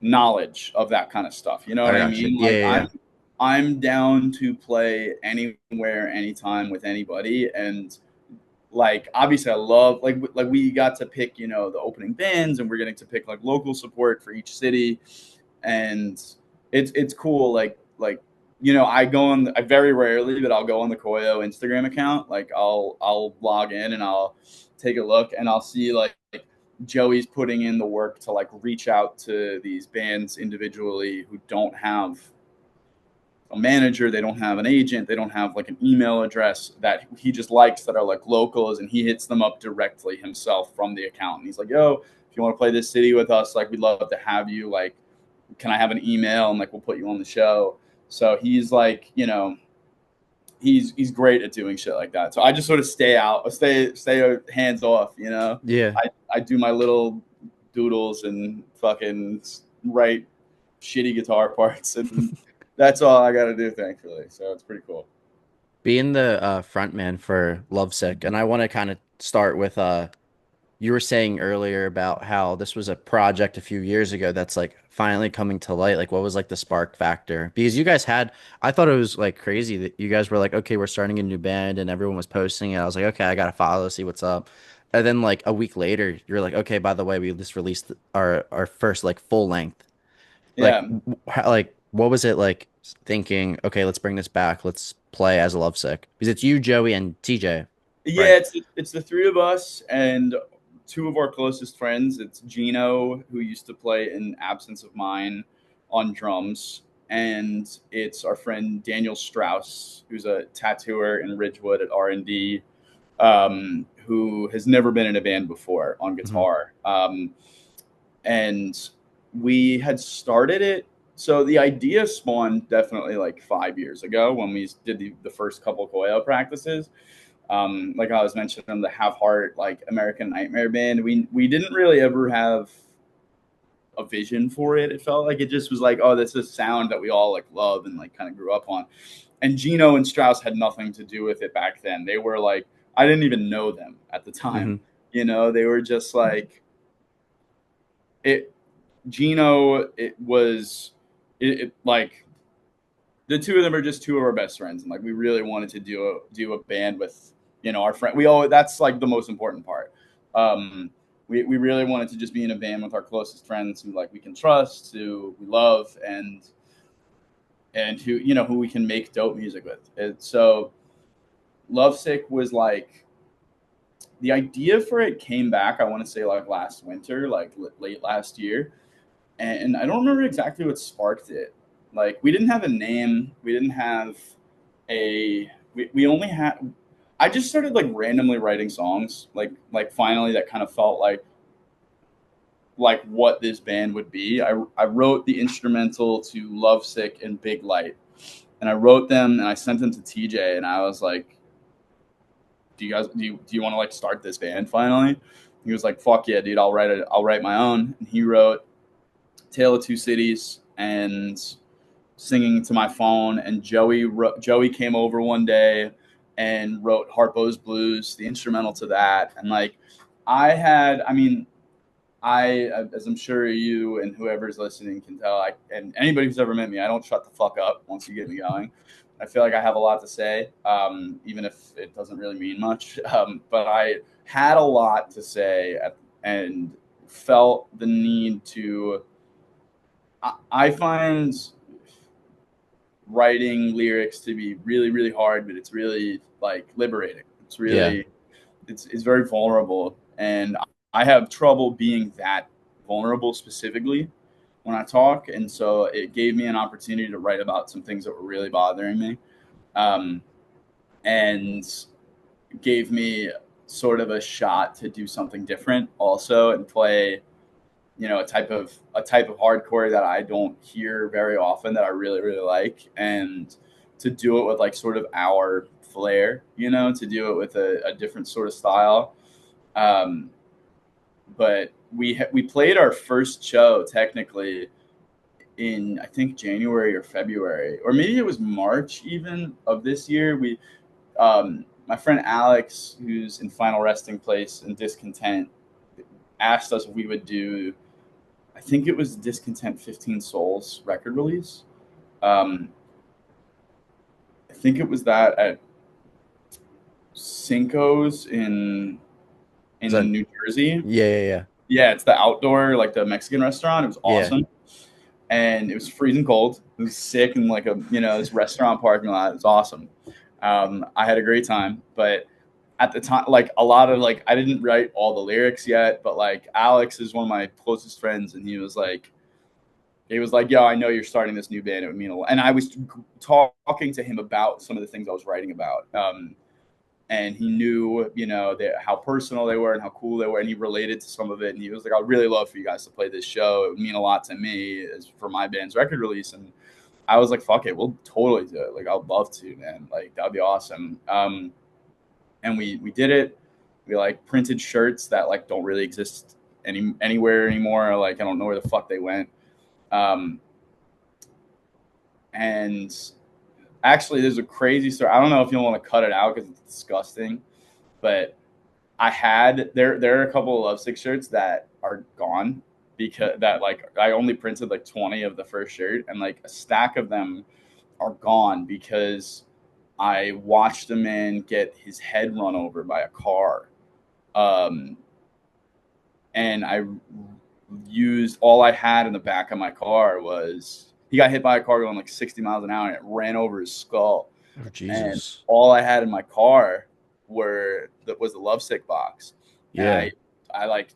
knowledge of that kind of stuff. You know what I mean? Like, I'm down to play anywhere, anytime with anybody. And like obviously I love like we got to pick, you know, the opening bands, and we're getting to pick like local support for each city, and it's cool. Like you know, I very rarely, but I'll go on the KOYO Instagram account. Like I'll log in and I'll take a look, and I'll see like Joey's putting in the work to like reach out to these bands individually who don't have a manager, they don't have an agent, they don't have like an email address that he just likes that are like locals, and he hits them up directly himself from the account. And he's like, yo, if you want to play this city with us, like we'd love to have you. Like, can I have an email, and like we'll put you on the show. So he's like, you know, he's great at doing shit like that. So I just sort of stay hands off, you know. Yeah. I do my little doodles and fucking write shitty guitar parts, and that's all I got to do, thankfully. So it's pretty cool. Being the front man for Lovesick, and I want to kind of start with you were saying earlier about how this was a project a few years ago that's like finally coming to light. Like, what was like the spark factor? Because you guys had, I thought it was like crazy that you guys were like, okay, we're starting a new band, and everyone was posting it. I was like, okay, I gotta follow, see what's up. And then like a week later, you're like, okay, by the way, we just released our first like full length. Like, Yeah. like what was it like thinking? Okay, let's bring this back. Let's play as Lovesick because it's you, Joey, and TJ, right? Yeah, it's the three of us and two of our closest friends. It's Gino, who used to play in Absence of Mine on drums, and it's our friend Daniel Strauss, who's a tattooer in Ridgewood at R&D, who has never been in a band before on Mhm. guitar. And we had started it. So the idea spawned definitely like 5 years ago when we did the first couple KOYO practices. Like I was mentioning, the Have Heart, like American Nightmare band. We didn't really ever have a vision for it. It felt like it just was like, oh, this is a sound that we all like love and like kind of grew up on. And Gino and Strauss had nothing to do with it back then. They were like, I didn't even know them at the time. Mhm. You know, they were just like it. Gino, it was it like the two of them are just two of our best friends, and like we really wanted to do a band with, you know, our friend. We all, that's like the most important part. We really wanted to just be in a band with our closest friends who like we can trust, who we love, and who, you know, who we can make dope music with. And so Lovesick was like, the idea for it came back, I want to say like last winter, like late last year, and I don't remember exactly what sparked it. Like we didn't have a name, we didn't have we only had, I just started like randomly writing songs, like finally that kind of felt like what this band would be. I wrote the instrumental to Lovesick and Big Light, and I wrote them and I sent them to TJ, and I was like, do you want to like start this band finally? He was like, fuck yeah, dude, I'll write my own. And he wrote Tale of Two Cities and Singing to My Phone. And Joey came over one day and wrote Harpo's Blues, the instrumental to that. And like I mean, as I'm sure you and whoever's listening can tell, and anybody who's ever met me, I don't shut the fuck up once you get me going. I feel like I have a lot to say, even if it doesn't really mean much. But I had a lot to say and felt the need to. I find writing lyrics to be really, really hard, but it's really like liberating. It's Yeah. really, it's very vulnerable, and I have trouble being that vulnerable specifically when I talk, and so it gave me an opportunity to write about some things that were really bothering me, um, and gave me sort of a shot to do something different also and play, you know, a type of hardcore that I don't hear very often that I really, really like, and to do it with like sort of our flair, you know, to do it with a different sort of style. um, but we played our first show technically in, I think, January or February, or maybe it was March even of this year. My friend Alex, who's in Final Resting Place and Discontent, asked us if we would do, I think it was Discontent 15 Souls record release. Um, I think it was that at Cinco's Is in that New Jersey. yeah. Yeah, it's the outdoor, like the Mexican restaurant. It was Yeah. awesome. And it was freezing cold. It was sick in like a, this restaurant parking lot. It was awesome. I had a great time, but at the time, like a lot of like, I didn't write all the lyrics yet, but like Alex is one of my closest friends. And he was like, yo, I know you're starting this new band. It would mean a lot. And I was talking to him about some of the things I was writing about. And he knew, how personal they were and how cool they were. And he related to some of it. And he was like, I'd really love for you guys to play this show. It would mean a lot to me as for my band's record release. And I was like, fuck it, we'll totally do it. Like, I'd love to, man. Like, that'd be awesome. And we did it. We like printed shirts that like don't really exist anywhere anymore. Like, I don't know where the fuck they went. And actually, there's a crazy story. I don't know if you want to cut it out because it's disgusting, but there are a couple of Lovesick shirts that are gone because that like I only printed like 20 of the first shirt, and like a stack of them are gone because I watched a man get his head run over by a car. And I used all I had in the back of my car was he got hit by a car going like 60 miles an hour and it ran over his skull. Oh, And Jesus. all I had in my car was the Lovesick box. Yeah. And I like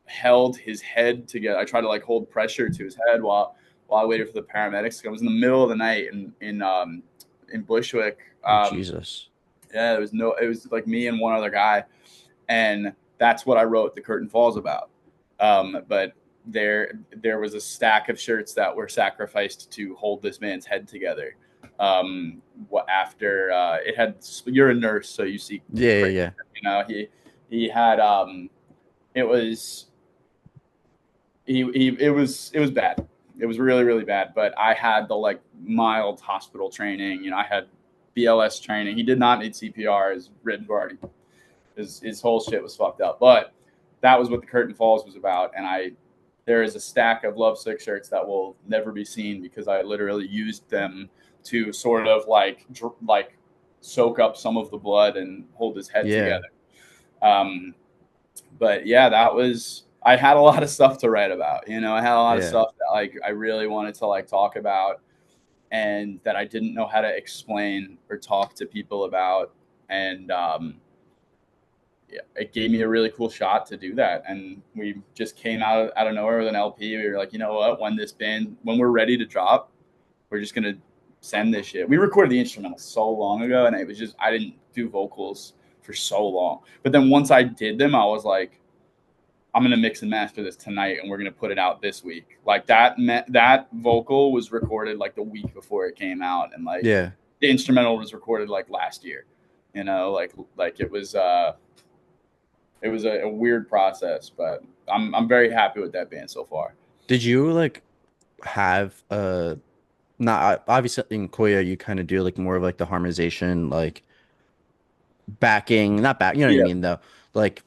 held his head together. I tried to like hold pressure to his head while I waited for the paramedics to come. It was in the middle of the night in Bushwick. Oh, Jesus. Yeah, it was like me and one other guy. And that's what I wrote The Curtain Falls about. But there was a stack of shirts that were sacrificed to hold this man's head together. After it had, you're a nurse, so you see, Yeah. he had, it was, it was bad. It was really, really bad. But I had the like mild hospital training. I had BLS training. He did not need CPR. His ribs were already, his whole shit was fucked up. But that was what The Curtain Falls was about. And there is a stack of Lovesick shirts that will never be seen because I literally used them to sort of like soak up some of the blood and hold his head together. But yeah, I had a lot of stuff to write about. I had a lot of stuff that like I really wanted to like talk about and that I didn't know how to explain or talk to people about. And it gave me a really cool shot to do that. And we just came out of nowhere with an LP. We were like, you know what? When we're ready to drop, we're just going to send this shit. We recorded the instrumental so long ago, and it was just, I didn't do vocals for so long. But then once I did them, I was like, I'm going to mix and master this tonight, and we're going to put it out this week. Like that vocal was recorded like the week before it came out. And like the instrumental was recorded like last year, like it was a weird process, but I'm very happy with that band so far. Did you like have not obviously in KOYO you kind of do like more of like the harmonization, like backing, not back, you know what I mean though, like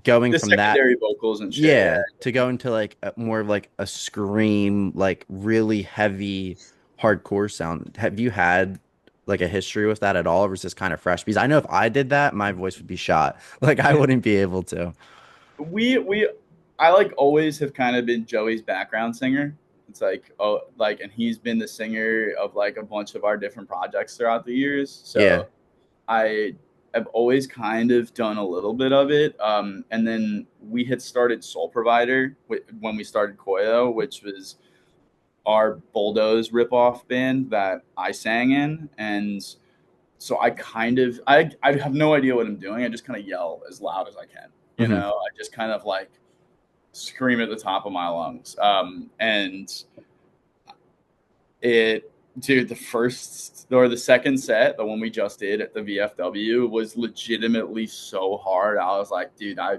going the from that secondary vocals and shit, to go into like more of like a scream, like really heavy hardcore sound. Have you had like a history with that at all, or is this kind of fresh? Because I know if I did that, my voice would be shot. Like I wouldn't be able to. I like always have kind of been Joey's background singer. It's like, and he's been the singer of like a bunch of our different projects throughout the years. So I have always kind of done a little bit of it. And then we had started Soul Provider when we started KOYO, which was our Bulldoze ripoff band that I sang in. And so I have no idea what I'm doing. I just kind of yell as loud as I can. I just kind of like scream at the top of my lungs. And the first or the second set, the one we just did at the VFW, was legitimately so hard. I was like, dude, I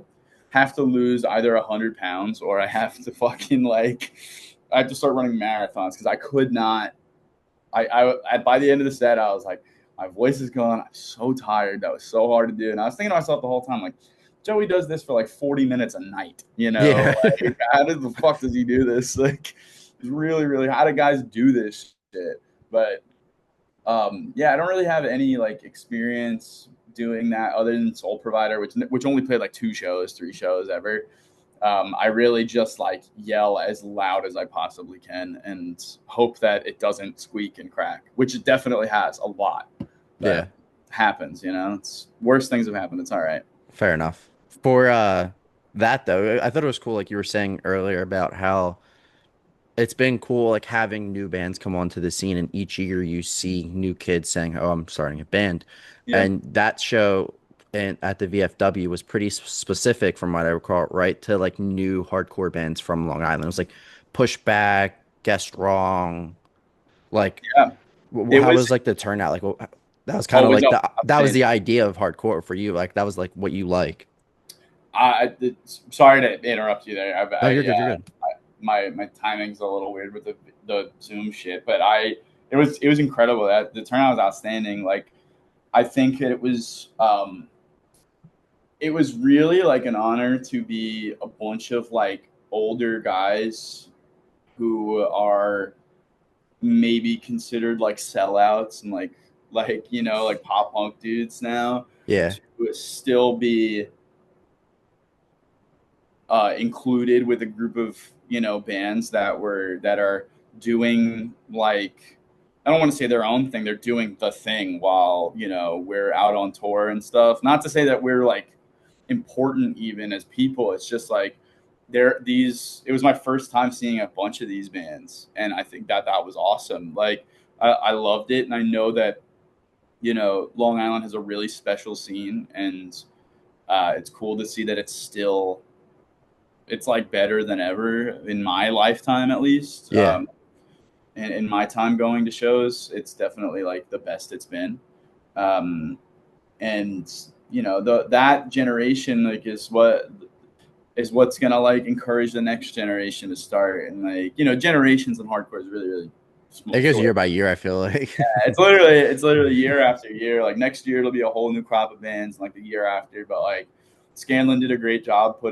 have to lose either 100 pounds or I have to fucking I have to start running marathons because I could not. By the end of the set, I was like, my voice is gone. I'm so tired. That was so hard to do. And I was thinking to myself the whole time, like, Joey does this for like 40 minutes a night, Like, how the fuck does he do this? Like, really, really, how do guys do this shit? But I don't really have any like experience doing that other than Soul Provider, which only played like 3 shows ever. I really just like yell as loud as I possibly can and hope that it doesn't squeak and crack, which it definitely has a lot. Yeah, That happens, it's worse things have happened. It's all right. fair enough. For that though, I thought it was cool, like you were saying earlier about how it's been cool like having new bands come onto the scene, and each year you see new kids saying, "Oh, I'm starting a band." Yeah. And that show at the VFW was pretty specific from what I recall, right, to like new hardcore bands from Long Island. It was like Pushback, Guess Wrong, like Yeah. It how was was like the turnout? Like that was kind of always like that was outstanding. the idea of hardcore for you. Like that was like what you like. Sorry to interrupt you there. No, you're good. You're good. My timing's a little weird with the Zoom shit, but it was incredible. That the turnout was outstanding. Like I think it was really like an honor to be a bunch of like older guys who are maybe considered like sellouts and like pop punk dudes now Yeah. to still be included with a group of bands that are doing like I don't want to say their own thing. They're doing the thing while we're out on tour and stuff. Not to say that we're like important even as people. It's just like it was my first time seeing a bunch of these bands, and I think that was awesome. Like I loved it, and I know that Long Island has a really special scene, and it's cool to see that it's like better than ever in my lifetime, at least. Yeah. And in my time going to shows, it's definitely like the best it's been. Um, and that generation like is what's gonna like encourage the next generation to start. And like generations in hardcore is really really It goes short. year by year, I feel like. It's literally year after year. Like next year it'll be a whole new crop of bands, like the year after. But like Scanlon did a great job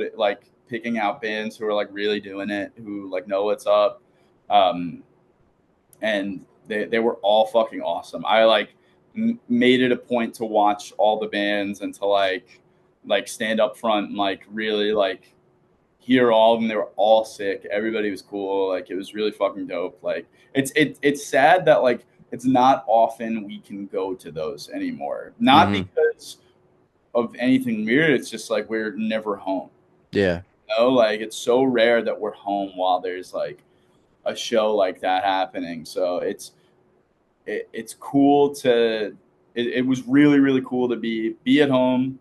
picking out bands who are like really doing it, who like know what's up. Um, and they were all fucking awesome. I like made it a point to watch all the bands and to like stand up front and like really like hear all of them. They were all sick. Everybody was cool. Like it was really fucking dope. Like it's sad that like it's not often we can go to those anymore. Not Hmm. because of anything weird. It's just like we're never home. Yeah. Like it's so rare that we're home while there's like a show like that happening. So it's cool it was really really cool to be at home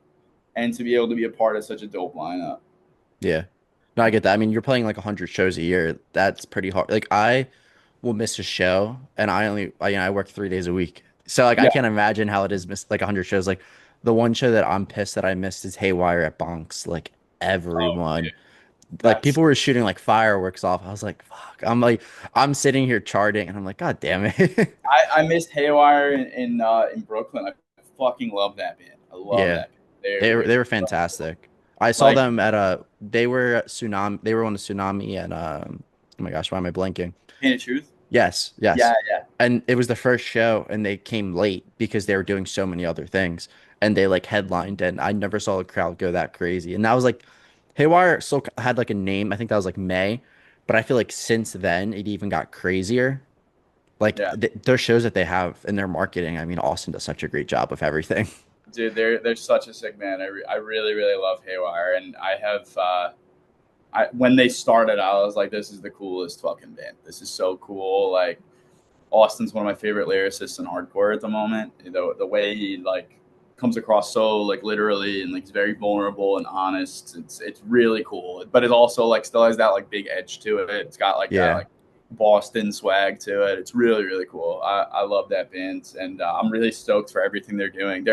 and to be able to be a part of such a dope lineup. Yeah. No, I get that. I mean, you're playing like 100 shows a year. That's pretty hard. Like I will miss a show, and I work 3 days a week. So like I Yeah. can't imagine how it is miss like 100 shows. Like the one show that I'm pissed that I missed is Haywire at Bonks. Like Oh, everyone, dude, like that's people were shooting like fireworks off. I was like, fuck. I'm sitting here charting, and I'm like, God damn it. I missed Haywire in Brooklyn. I fucking love that band. I love Yeah. that band. They're They were they're they were so fantastic. I saw like them at a they were at Tsunami. They were on the Tsunami, and oh my gosh, why am I blanking? Painted Truth. Yes, Yeah, yes. yeah, And it was the first show, and they came late because they were doing so many other things, and they like headlined, and I never saw a crowd go that crazy. And that was like Haywire still had like a name. I think that was like May, but I feel like since then it even got crazier. Like yeah. their shows that they have in their marketing. I mean, Austin does such a great job of everything. Dude, they're such a sick band. I really really love Haywire, and I have when they started, I was like, this is the coolest fucking band. This is so cool. Like Austin's one of my favorite lyricists in hardcore at the moment. The way he like comes across so like literally and like he's very vulnerable and honest. It's really cool, but it also like still has that like big edge to it. It's got like that Yeah. like Boston swag to it. It's really really cool. I love that band, and I'm really stoked for everything they're doing.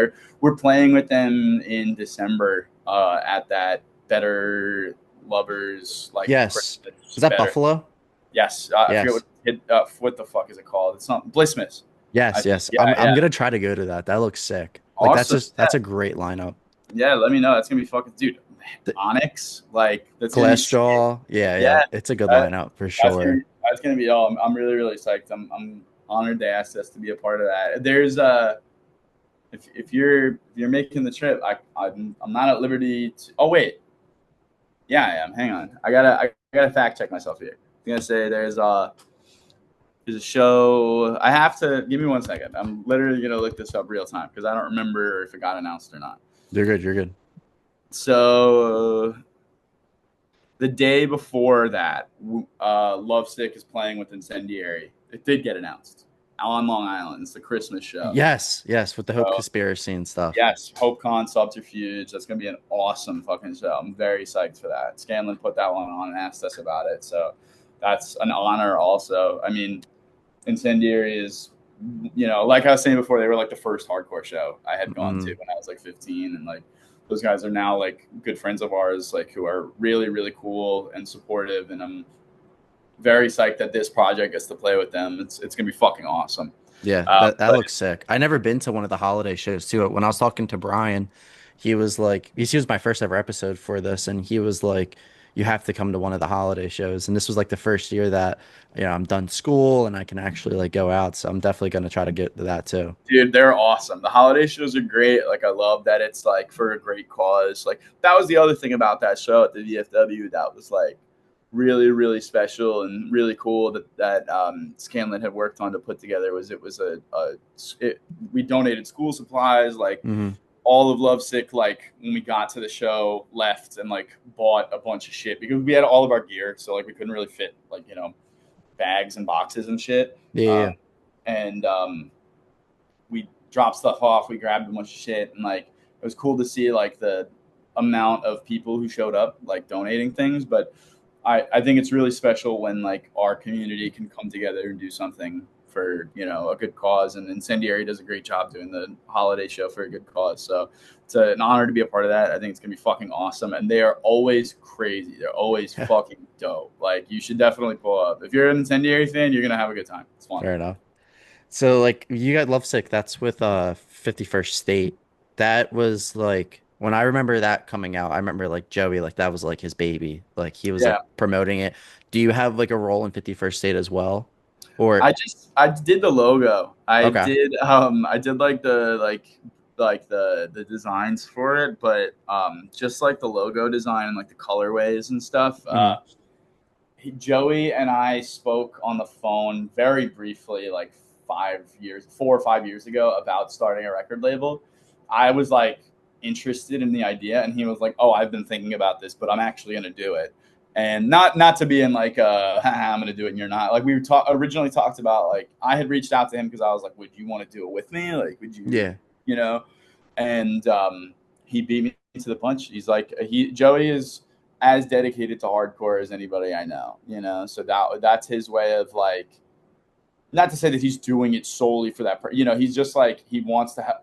We're playing with them in December at that Better Lovers like Yes. Christmas Was that Better. Buffalo? Yes, I forget Yes. what the fuck is it called? It's not Blissmas. Yes, yes. Yeah, I'm yeah, gonna try to go to that. That looks sick. Like awesome. that's a great lineup. Yeah, let me know. That's gonna be fucking dude. The Onyx, like that's gonna be sick. Cholesterol. Yeah, yeah. Yeah, It's a good that, lineup for that's gonna sure. that's gonna be all. I'm really really psyched. I'm honored they asked us to be a part of that. if you're making the trip, I'm not at liberty to. Oh wait, yeah, I am. Hang on, I gotta fact check myself here. I'm gonna say there's a show. I have to give me 1 second. I'm literally gonna look this up real time because I don't remember if it got announced or not. You're good. You're good. So the day before that, Lovesick is playing with Incendiary. It did get announced on Long Island. It's the Christmas show. Yes, with the Hope Conspiracy and stuff. Yes, HopeCon Subterfuge. That's gonna be an awesome fucking show. I'm very psyched for that. Scanlon put that one on and asked us about it, so that's an honor. Also, I mean, Incendiary is, like I was saying before, they were like the first hardcore show I had gone to when I was like 15, and like those guys are now like good friends of ours, like who are really, really cool and supportive, and I'm very psyched that this project gets to play with them. It's gonna be fucking awesome. Yeah, that looks sick. I never been to one of the holiday shows too. When I was talking to Brian, he was like, he was my first ever episode for this, and he was like, you have to come to one of the holiday shows. And this was like the first year that, I'm done school and I can actually like go out. So I'm definitely gonna try to get to that too. Dude, they're awesome. The holiday shows are great. Like, I love that it's like for a great cause. Like, that was the other thing about that show at the VFW that was like really, really special and really cool that Scanlon had worked on to put together. We donated school supplies, like all of Lovesick, like when we got to the show, left and like bought a bunch of shit because we had all of our gear, so like we couldn't really fit like bags and boxes and shit. And we dropped stuff off. We grabbed a bunch of shit, and like it was cool to see like the amount of people who showed up like donating things, but I think it's really special when like our community can come together and do something for a good cause, and Incendiary does a great job doing the holiday show for a good cause. So it's an honor to be a part of that. I think it's gonna be fucking awesome, and they are always crazy. They're always fucking dope. Like, you should definitely pull up. If you're an Incendiary fan, you're gonna have a good time. It's fun. Fair enough. So like you got Lovesick, that's with 51st State. That was like when I remember that coming out, I remember like Joey, like that was like his baby. Like he was like promoting it. Do you have like a role in 51st State as well? Or I did the logo. I Okay. did like the designs for it, but just like the logo design and like the colorways and stuff. Joey and I spoke on the phone very briefly like 4 or 5 years ago about starting a record label. I was like interested in the idea, and he was like, "Oh, I've been thinking about this, but I'm actually going to do it." And not to be in like I'm going to do it and you're not. Like, we originally talked about, like, I had reached out to him because I was like, "Would you want to do it with me? Like, would you?" Yeah. And he beat me to the punch. He's like, Joey is as dedicated to hardcore as anybody I know. So that's his way of like. Not to say that he's doing it solely for that. He's just like, he wants to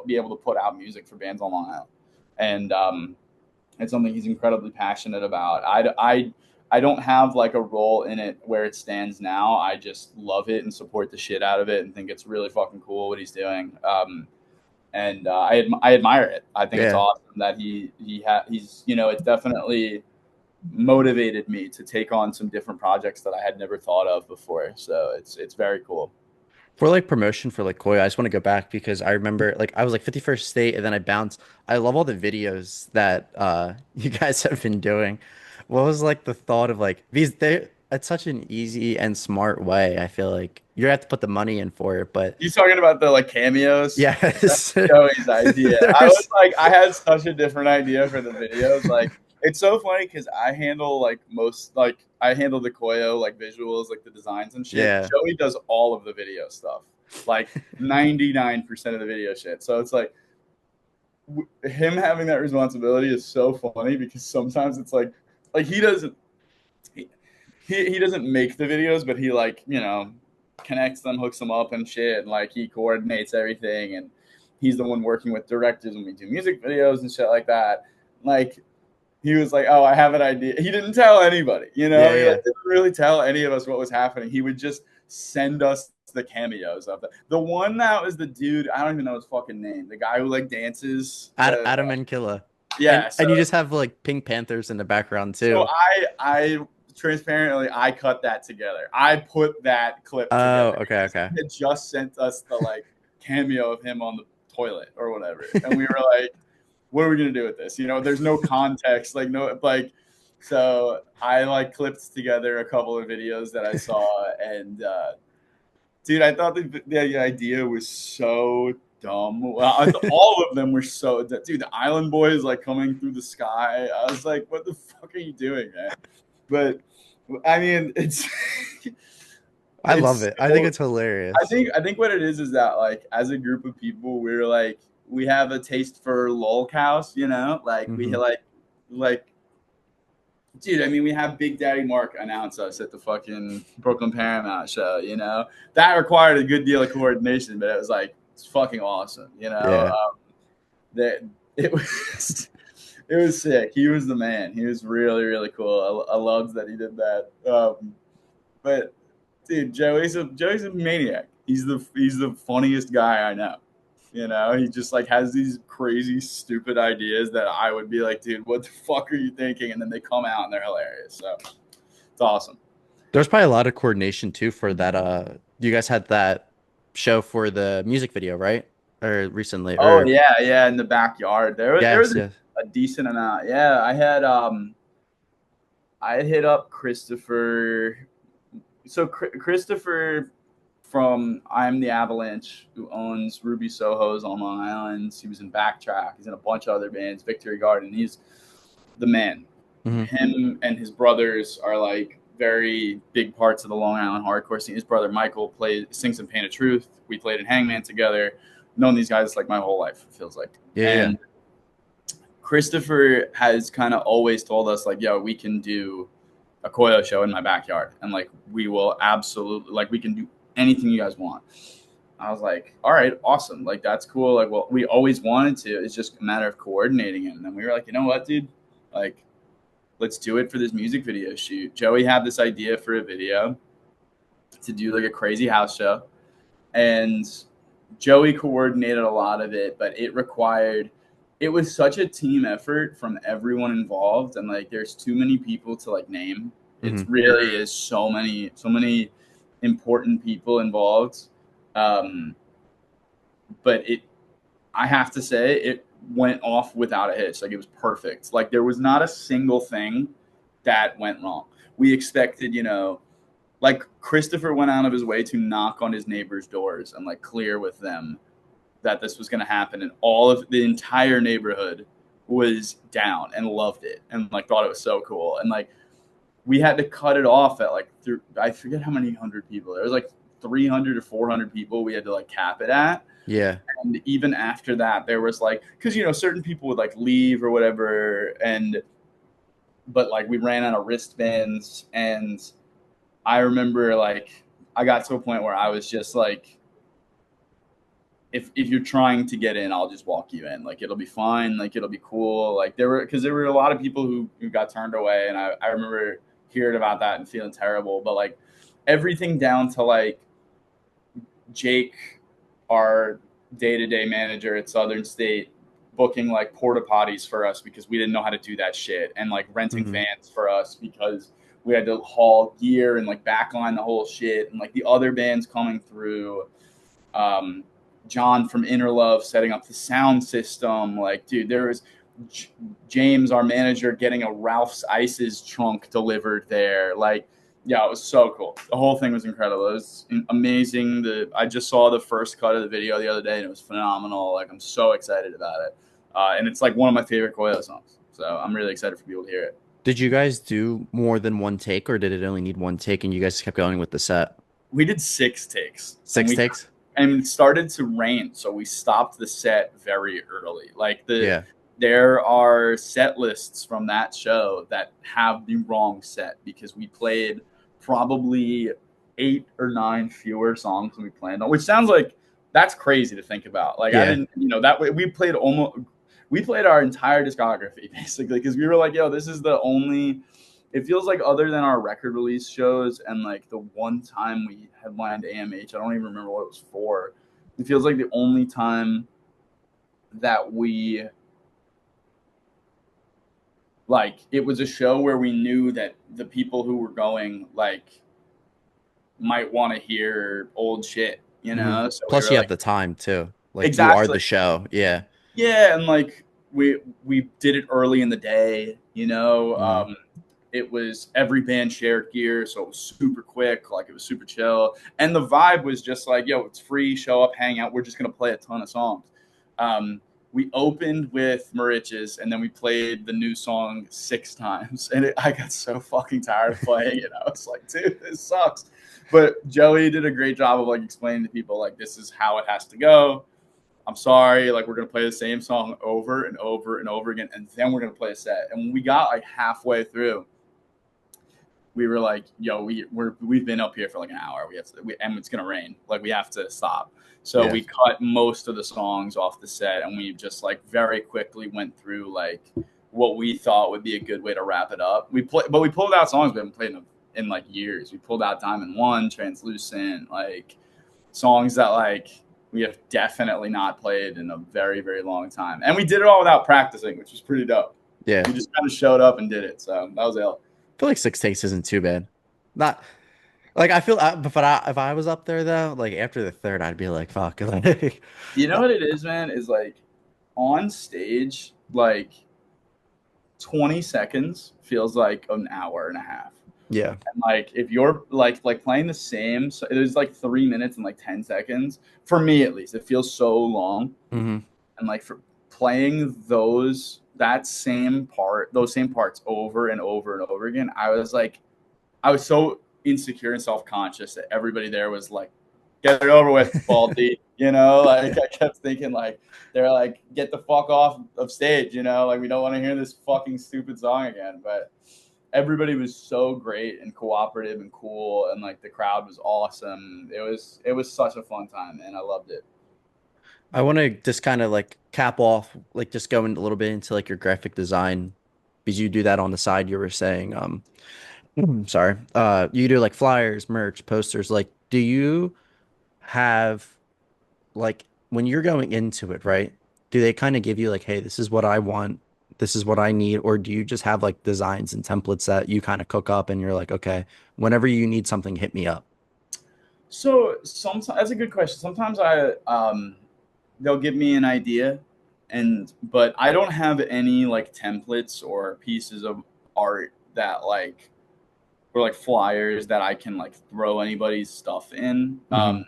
be able to put out music for bands on Long Island, and it's something he's incredibly passionate about. I don't have like a role in it where it stands now. I just love it and support the shit out of it and think it's really fucking cool what he's doing. And I admire it. I think it's awesome that he's it's definitely motivated me to take on some different projects that I had never thought of before. So it's very cool. For like promotion for like KOYO, I just want to go back because I remember like I was like 51st State and then I bounced. I love all the videos that you guys have been doing. What was like the thought of like these? It's such an easy and smart way. I feel like you have to put the money in for it, but you talking about the like cameos? Yes. That's Joey's idea. I was like, I had such a different idea for the videos. Like, it's so funny because I handle the KOYO like visuals, like the designs and shit. Yeah. Joey does all of the video stuff, like 99% of the video shit. So it's like him having that responsibility is so funny because sometimes it's like he doesn't make the videos, but he like connects them, hooks them up and shit, and like he coordinates everything, and he's the one working with directors when we do music videos and shit like that. Like, he was like, "Oh, I have an idea." He didn't tell anybody, He didn't really tell any of us what was happening. He would just send us the cameos of the one that was the dude. I don't even know his fucking name. The guy who like dances. Adam and Killa. Yeah, and you just have like Pink Panthers in the background too. So I transparently, I cut that together. I put that clip together. Okay. He had just sent us the like cameo of him on the toilet or whatever. And we were like, what are we going to do with this? You know, there's no context, like no, like, so I like clipped together a couple of videos that I saw, and dude, I thought the idea was so dumb. Well, all of them were so, dude, the Island Boys like coming through the sky. I was like, what the fuck are you doing, man? But I mean, it's I love it's it. I think it's hilarious. I think what it is that like as a group of people, we're like we have a taste for lolcows, you know, like we like dude. I mean, we have Big Daddy Mark announce us at the fucking Brooklyn Paramount show, you know, that required a good deal of coordination, but it was like it's fucking awesome, you know. Yeah. That it was it was sick. He was the man. He was really really cool. I loved that he did that. But dude, Joey's a maniac. He's the funniest guy I know. You know, he just like has these crazy, stupid ideas that I would be like, dude, what the fuck are you thinking? And then they come out and they're hilarious. So it's awesome. There's probably a lot of coordination too for that. You guys had that show for the music video, right? Or recently? Oh Or yeah, in the backyard. There was yes. a decent amount. Yeah, I had hit up Christopher. So Christopher from I'm the Avalanche, who owns Ruby Soho's on Long Island. He was in Backtrack. He's in a bunch of other bands, Victory Garden. He's the man. Mm-hmm. Him and his brothers are like very big parts of the Long Island hardcore scene. His brother Michael sings in Pain of Truth. We played in Hangman together. Known these guys like my whole life, it feels like. And Christopher has kind of always told us like, yo, we can do a KOYO show in my backyard. And like, we will absolutely, like, we can do anything you guys want. I was like, all right, awesome. Like, that's cool. Like, well, we always wanted to. It's just a matter of coordinating it. And then we were like, you know what, dude? Like, let's do it for this music video shoot. Joey had this idea for a video to do like a crazy house show. And Joey coordinated a lot of it, but it was such a team effort from everyone involved. And like, there's too many people to like name. It really is so many important people involved. But I have to say it went off without a hitch. Like, it was perfect. Like, there was not a single thing that went wrong. We expected, you know, like Christopher went out of his way to knock on his neighbors' doors and like clear with them that this was going to happen. And all of the entire neighborhood was down and loved it and like thought it was so cool. And like, we had to cut it off at like, I forget how many hundred people. There was like 300 or 400 people we had to like cap it at. Yeah. And even after that, there was like, because, you know, certain people would like leave or whatever. But like, we ran out of wristbands. And I remember like, I got to a point where I was just like, if you're trying to get in, I'll just walk you in. Like, it'll be fine. Like, it'll be cool. Like, there were a lot of people who got turned away. And I remember hearing about that and feeling terrible. But like, everything down to like Jake, our day-to-day manager at Southern State, booking like porta potties for us because we didn't know how to do that shit, and like renting vans for us because we had to haul gear and like backline the whole shit, and like the other bands coming through. John from Inner Love setting up the sound system. Like, dude, there was James, our manager, getting a Ralph's Ices trunk delivered there. Like, yeah, it was so cool. The whole thing was incredible. It was amazing. I just saw the first cut of the video the other day, and it was phenomenal. Like, I'm so excited about it. And it's like one of my favorite KOYO songs. So I'm really excited for people to hear it. Did you guys do more than one take, or did it only need one take and you guys kept going with the set? We did 6 takes. 6 takes? And it started to rain, so we stopped the set very early. Like, there are set lists from that show that have the wrong set because we played probably 8 or 9 fewer songs than we planned on, which sounds like that's crazy to think about. Like, I didn't, you know, that way we played our entire discography basically because we were like, yo, this is the only. It feels like other than our record release shows and like the one time we headlined AMH, I don't even remember what it was for. It feels like the only time that we like it was a show where we knew that the people who were going like might want to hear old shit, you know. So plus, you have like, the time too. Like you are Exactly. the show. Yeah. Yeah, and like we did it early in the day, Mhm. it was every band shared gear, so it was super quick, like it was super chill. And the vibe was just like, yo, it's free, show up, hang out. We're just gonna play a ton of songs. Um, we opened with Mariches, and then we played the new song 6 times, and I got so fucking tired of playing it. I was like, dude, this sucks. But Joey did a great job of like explaining to people like this is how it has to go. I'm sorry, like we're gonna play the same song over and over and over again, and then we're gonna play a set. And when we got like halfway through, we were like, "Yo, we've been up here for like an hour. And it's gonna rain. Like we have to stop." So Yeah. we cut most of the songs off the set, and we just like very quickly went through like what we thought would be a good way to wrap it up. We pulled out songs we haven't played in like years. We pulled out Diamond One, Translucent, like songs that like we have definitely not played in a very very long time, and we did it all without practicing, which was pretty dope. Yeah. We just kind of showed up and did it, so that was it. I feel like 6 takes isn't too bad. Not like I feel, if I was up there though, like after the third, I'd be like, fuck. Like, You know what it is, man? Is like on stage, like 20 seconds feels like an hour and a half. yeah. And like if you're like playing the same, so it was like 3 minutes and like 10 seconds for me at least. It feels so long, Hmm. and like for playing those same parts over and over and over again, I was so insecure and self conscious that everybody there was like, "Get it over with, Baldy." Like I kept thinking like they're like, "Get the fuck off of stage," like we don't want to hear this fucking stupid song again. But everybody was so great and cooperative and cool, and like the crowd was awesome. It was such a fun time, and I loved it. I want to just kind of like cap off, like just go in a little bit into like your graphic design because you do that on the side. You were saying, sorry, you do like flyers, merch, posters. Like, do you have like when you're going into it, right? Do they kind of give you like, hey, this is what I want, this is what I need, or do you just have like designs and templates that you kind of cook up and you're like, okay, whenever you need something, hit me up. So sometimes that's a good question. Sometimes they'll give me an idea, but I don't have any like templates or pieces of art that like or like flyers that I can like throw anybody's stuff in. Hmm.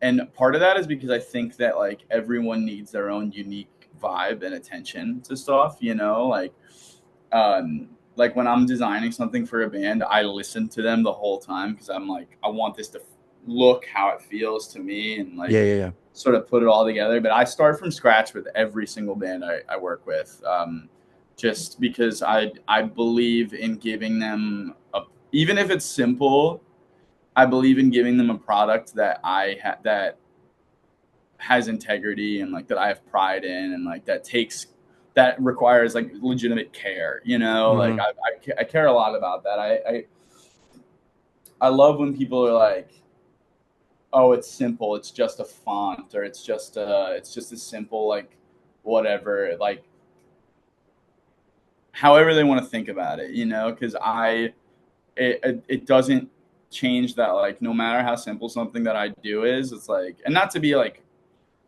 And part of that is because I think that like everyone needs their own unique vibe and attention to stuff, like when I'm designing something for a band, I listen to them the whole time because I'm like, I want this to look how it feels to me and like Yeah, yeah, yeah. sort of put it all together. But I start from scratch with every single band I work with, just because I believe in giving them even if it's simple, I believe in giving them a product that that has integrity and like that I have pride in and like that requires like legitimate care. Like Hmm. I care a lot about that. I love when people are like, oh, it's simple, it's just a font, or it's just a simple like whatever, like however they want to think about it, because it doesn't change that like no matter how simple something that I do is, it's like, and not to be like,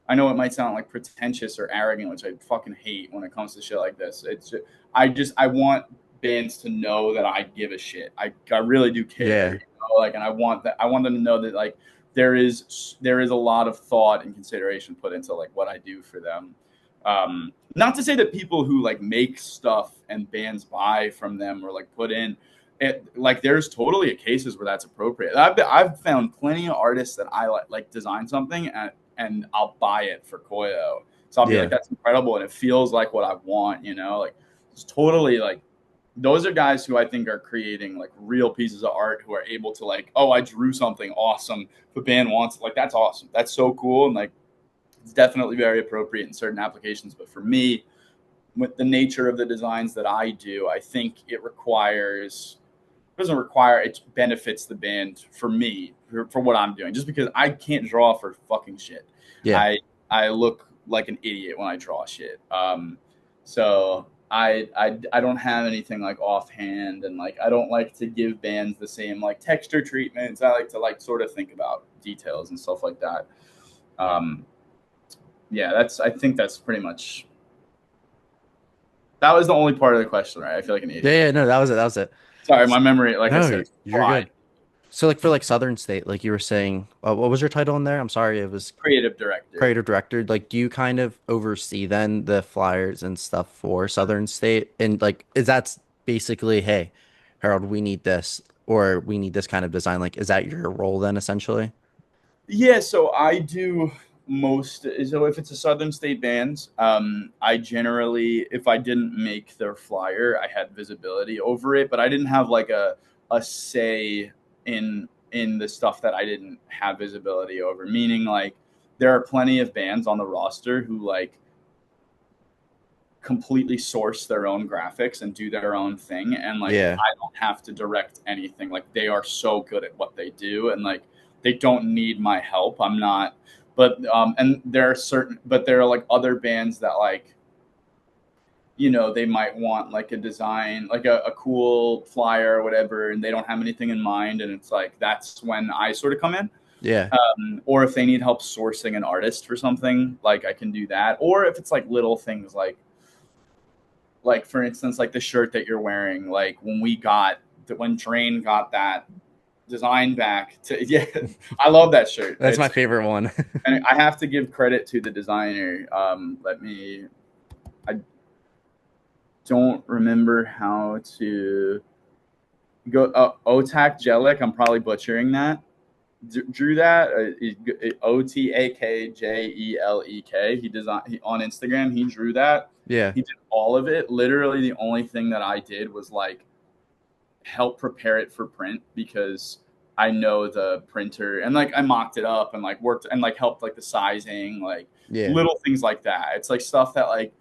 I know it might sound like pretentious or arrogant, which I fucking hate when it comes to shit like this. I want bands to know that I give a shit. I really do care, Yeah. like, and I want them to know that like there is a lot of thought and consideration put into like what I do for them. Not to say that people who like make stuff and bands buy from them or like put in it, like there's totally cases where that's appropriate. I've found plenty of artists that I like design something and I'll buy it for KOYO. So I'll be like, Yeah. that's incredible, and it feels like what I want. Like it's totally like those are guys who I think are creating like real pieces of art who are able to like, oh, I drew something awesome. If a band wants it, like that's awesome. That's so cool, and like it's definitely very appropriate in certain applications. But for me, with the nature of the designs that I do, I think it doesn't require, it benefits the band for me for what I'm doing, just because I can't draw for fucking shit. Yeah. I look like an idiot when I draw shit. So I don't have anything like offhand, and like I don't like to give bands the same like texture treatments. I like to like sort of think about details and stuff like that. Um, yeah, I think that's pretty much, that was the only part of the question, right? I feel like an Yeah, idiot. yeah, no, that was it. That was it. Sorry, my memory, like I No, said, is you're fried. good. So like for like Southern State, like you were saying, what was your title in there? I'm sorry, it was Creative director. creative director. Like, do you kind of oversee then the flyers and stuff for Southern State? And like, is that basically, hey, Harold, we need this, or we need this kind of design? Like, is that your role then essentially? Yeah, so I do most. So if it's a Southern State band, I generally, if I didn't make their flyer, I had visibility over it, but I didn't have like a say in the stuff that I didn't have visibility over. Meaning, like, there are plenty of bands on the roster who like completely source their own graphics and do their own thing, and like Yeah, I don't have to direct anything. Like, they are so good at what they do, and like they don't need my help. I'm not, but and there are certain, but there are like other bands that like, they might want like a design, like a cool flyer or whatever, and they don't have anything in mind, and it's like that's when I sort of come in. yeah, Or if they need help sourcing an artist for something, like I can do that. Or if it's like little things like for instance, like the shirt that you're wearing, like when Drain got that design back to, yeah, I love that shirt. that's my favorite one. And I have to give credit to the designer. I don't remember how to go. Otak Jellic, I'm probably butchering that. Drew that. Otakjelek. He designed on Instagram. He drew that. Yeah, He did all of it. Literally, the only thing that I did was like help prepare it for print, because I know the printer, and like I mocked it up and like worked and like helped like the sizing, like yeah, little things like that. It's like stuff that like,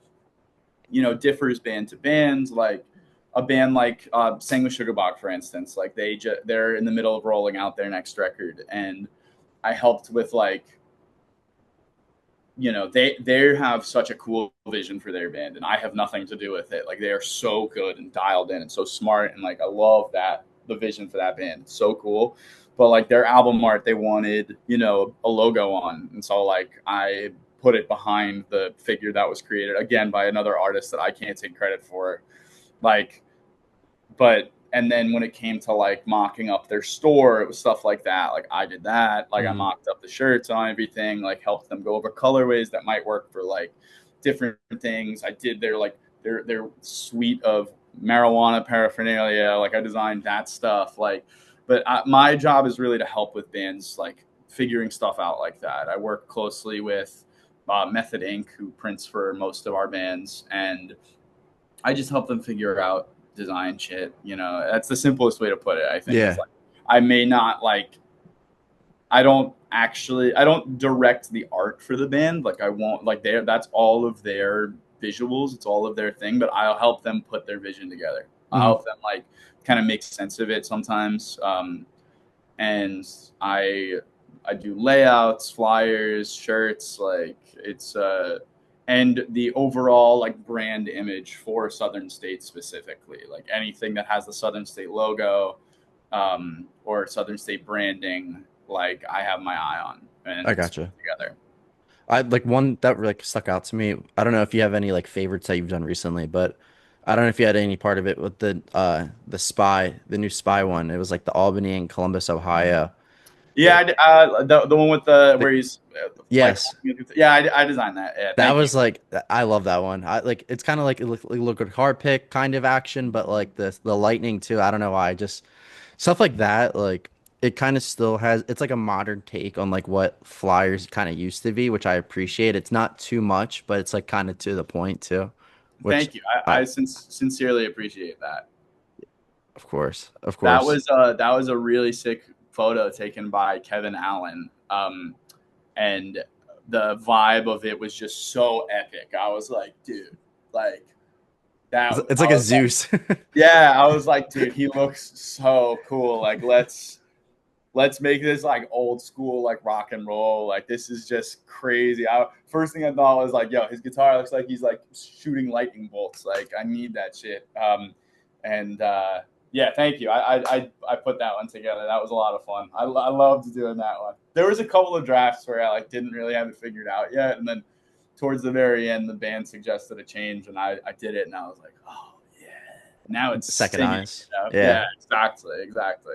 differs band to band. Like a band like Sang with Sugarbach, for instance, like they're in the middle of rolling out their next record, and I helped with like, they have such a cool vision for their band, and I have nothing to do with it. Like, they are so good and dialed in and so smart, and like I love that the vision for that band. It's so cool. But like their album art, they wanted, a logo on, and so like I put it behind the figure that was created again by another artist that I can't take credit for. Like, but and then when it came to like mocking up their store, it was stuff like that. Like I did that. Like I mhm, mocked up the shirts on everything, like helped them go over colorways that might work for like different things. I did their suite of marijuana paraphernalia. Like I designed that stuff. Like, but my job is really to help with bands like figuring stuff out like that. I work closely with Method Inc., who prints for most of our bands, and I just help them figure out design shit. That's the simplest way to put it. I think it's yeah, like I may not like. I don't direct the art for the band. Like I won't like that's all of their visuals. It's all of their thing. But I'll help them put their vision together. I'll mhm. help them like kind of make sense of it sometimes. And I do layouts, flyers, shirts, like it's and the overall like brand image for Southern State specifically, like anything that has the Southern State logo, or Southern State branding, like I have my eye on, and I it's gotcha. together. I like one that like stuck out to me. I don't know if you have any like favorites that you've done recently, but I don't know if you had any part of it with the spy, the new spy one. It was like the Albany and Columbus, Ohio. Yeah, the one with the The, where he's like, yes, yeah, I designed that. Yeah, that thank you. was like I love that one. I like it's kind of like it look like hard pick kind of action, but like the lightning too. I don't know why. Just stuff like that. Like it kind of still has. It's like a modern take on like what flyers kind of used to be, which I appreciate. It's not too much, but it's like kind of to the point too, which Thank you. I I sincerely appreciate that. of course, of That course. was a really sick photo taken by Kevin Allen, and the vibe of it was just so epic. I was like, dude, like that. It's I like a was like, Zeus. yeah, I was like, dude, he looks so cool. Like, let's make this like old school like rock and roll. Like this is just crazy. First thing I thought was like, yo, his guitar looks like he's like shooting lightning bolts. Like I need that shit. And Yeah, thank you. I put that one together. That was a lot of fun. I loved doing that one. There was a couple of drafts where I like didn't really have it figured out yet, and then towards the very end, the band suggested a change, and I did it, and I was like, oh yeah, now it's Second singing. eyes. You know? Yeah. Yeah, exactly, exactly.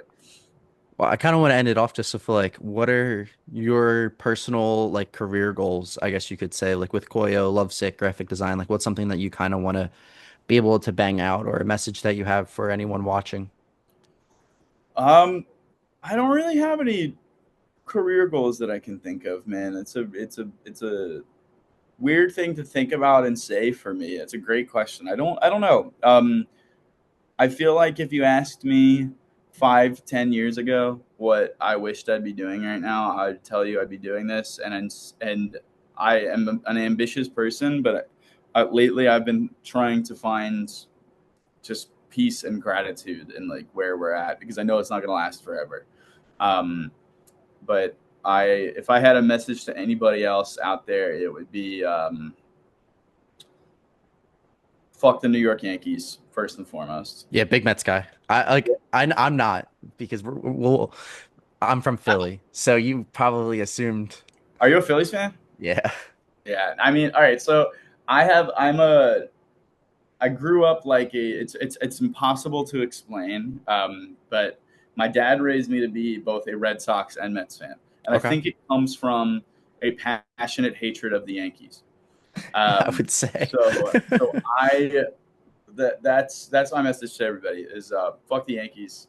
Well, I kind of want to end it off just with like, what are your personal like career goals? I guess you could say like with Koyo, Lovesick, graphic design. Like, what's something that you kind of want to be able to bang out, or a message that you have for anyone watching? Um, I don't really have any career goals that I can think of, man. It's a weird thing to think about and say for me. It's a great question. I don't know. I feel like if you asked me 5, 10 years ago what I wished I'd be doing right now, I'd tell you I'd be doing this. And I am an ambitious person, but lately I've been trying to find just peace and gratitude in like where we're at, because I know it's not going to last forever. Um, but if I had a message to anybody else out there, it would be fuck the New York Yankees first and foremost. Yeah, big Mets guy. I'm not because I'm from Philly, so you probably assumed. Are you a Phillies fan? Yeah. Yeah, I mean, all right. So I grew up like it's impossible to explain. But my dad raised me to be both a Red Sox and Mets fan, and I Okay. think it comes from a passionate hatred of the Yankees. I would say. So I that's my message to everybody is fuck the Yankees.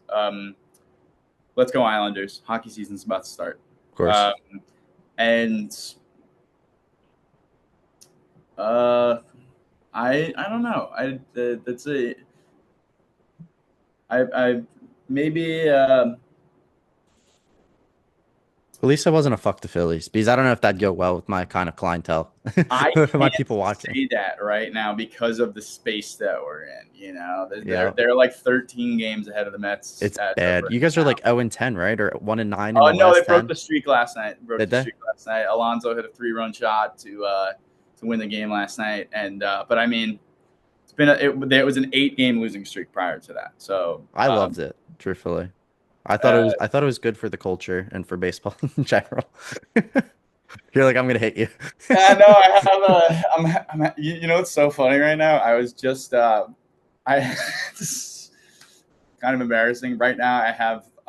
Let's go Islanders. Hockey season's about to start. Of course. Um, and uh, I don't know. That's a I maybe At least I wasn't a fuck the Phillies because I don't know if that'd go well with my kind of clientele, I my can't people watching. say that right now because of the space that we're in. You know, Yeah, they're like 13 games ahead of the Mets. it's As of bad. right You guys are now. like 0-10, right? Or 1-9 in Oh the no, they last broke 10. the streak last night. Broke Did the they? streak last night. Alonso hit a 3-run shot to win the game last night, and but I mean, it was an 8-game losing streak prior to that. So I loved it, truthfully. uh, I thought it was good for the culture and for baseball in general. You're like, I'm gonna hit you. yeah, no, I have you know, it's so funny right now. I was just I this is kind of embarrassing right now.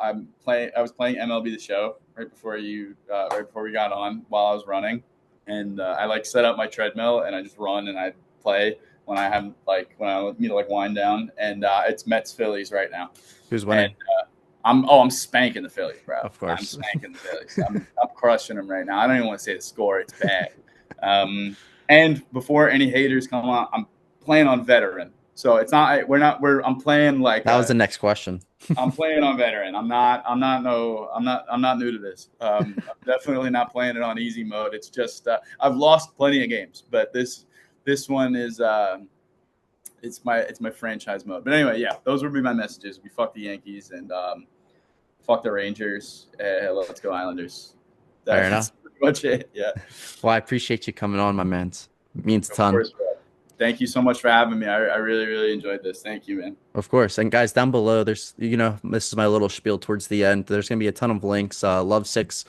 I was playing MLB The Show right before we got on while I was running, and I like set up my treadmill and I just run and I play when I have like when I need to like wind down, and it's Mets Phillies right now, Who's and winning? I'm spanking the Phillies, bro. Of I'm course. spanking the Phillies. I'm crushing them right now. I don't even want to say the score; it's bad. And before any haters come on, I'm playing on veteran, so it's not we're I'm playing like That was the next question. I'm playing on veteran. I'm not new to this. I'm definitely not playing it on easy mode. It's just I've lost plenty of games, but this one is it's my franchise mode. But anyway, yeah, those would be my messages. We fuck the Yankees and fuck the Rangers. Let's go Islanders. Fair That's enough. pretty much it. Yeah. Well, I appreciate you coming on, my man. It means a Of ton. course, bro. Thank you so much for having me. I really, really enjoyed this. Thank you, man. Of course. And guys, down below, there's, this is my little spiel towards the end. There's going to be a ton of links. Love Six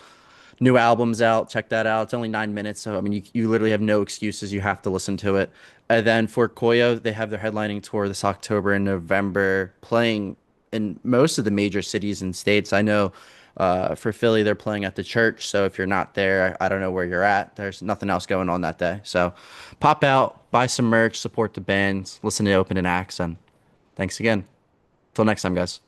new albums out. Check that out. It's only 9 minutes. So, I mean, you literally have no excuses. You have to listen to it. And then for Koyo, they have their headlining tour this October and November, playing in most of the major cities and states. I know for Philly, they're playing at the church. So if you're not there, I don't know where you're at. There's nothing else going on that day. So pop out, buy some merch, support the bands, listen to opening acts, and thanks again. Till next time, guys.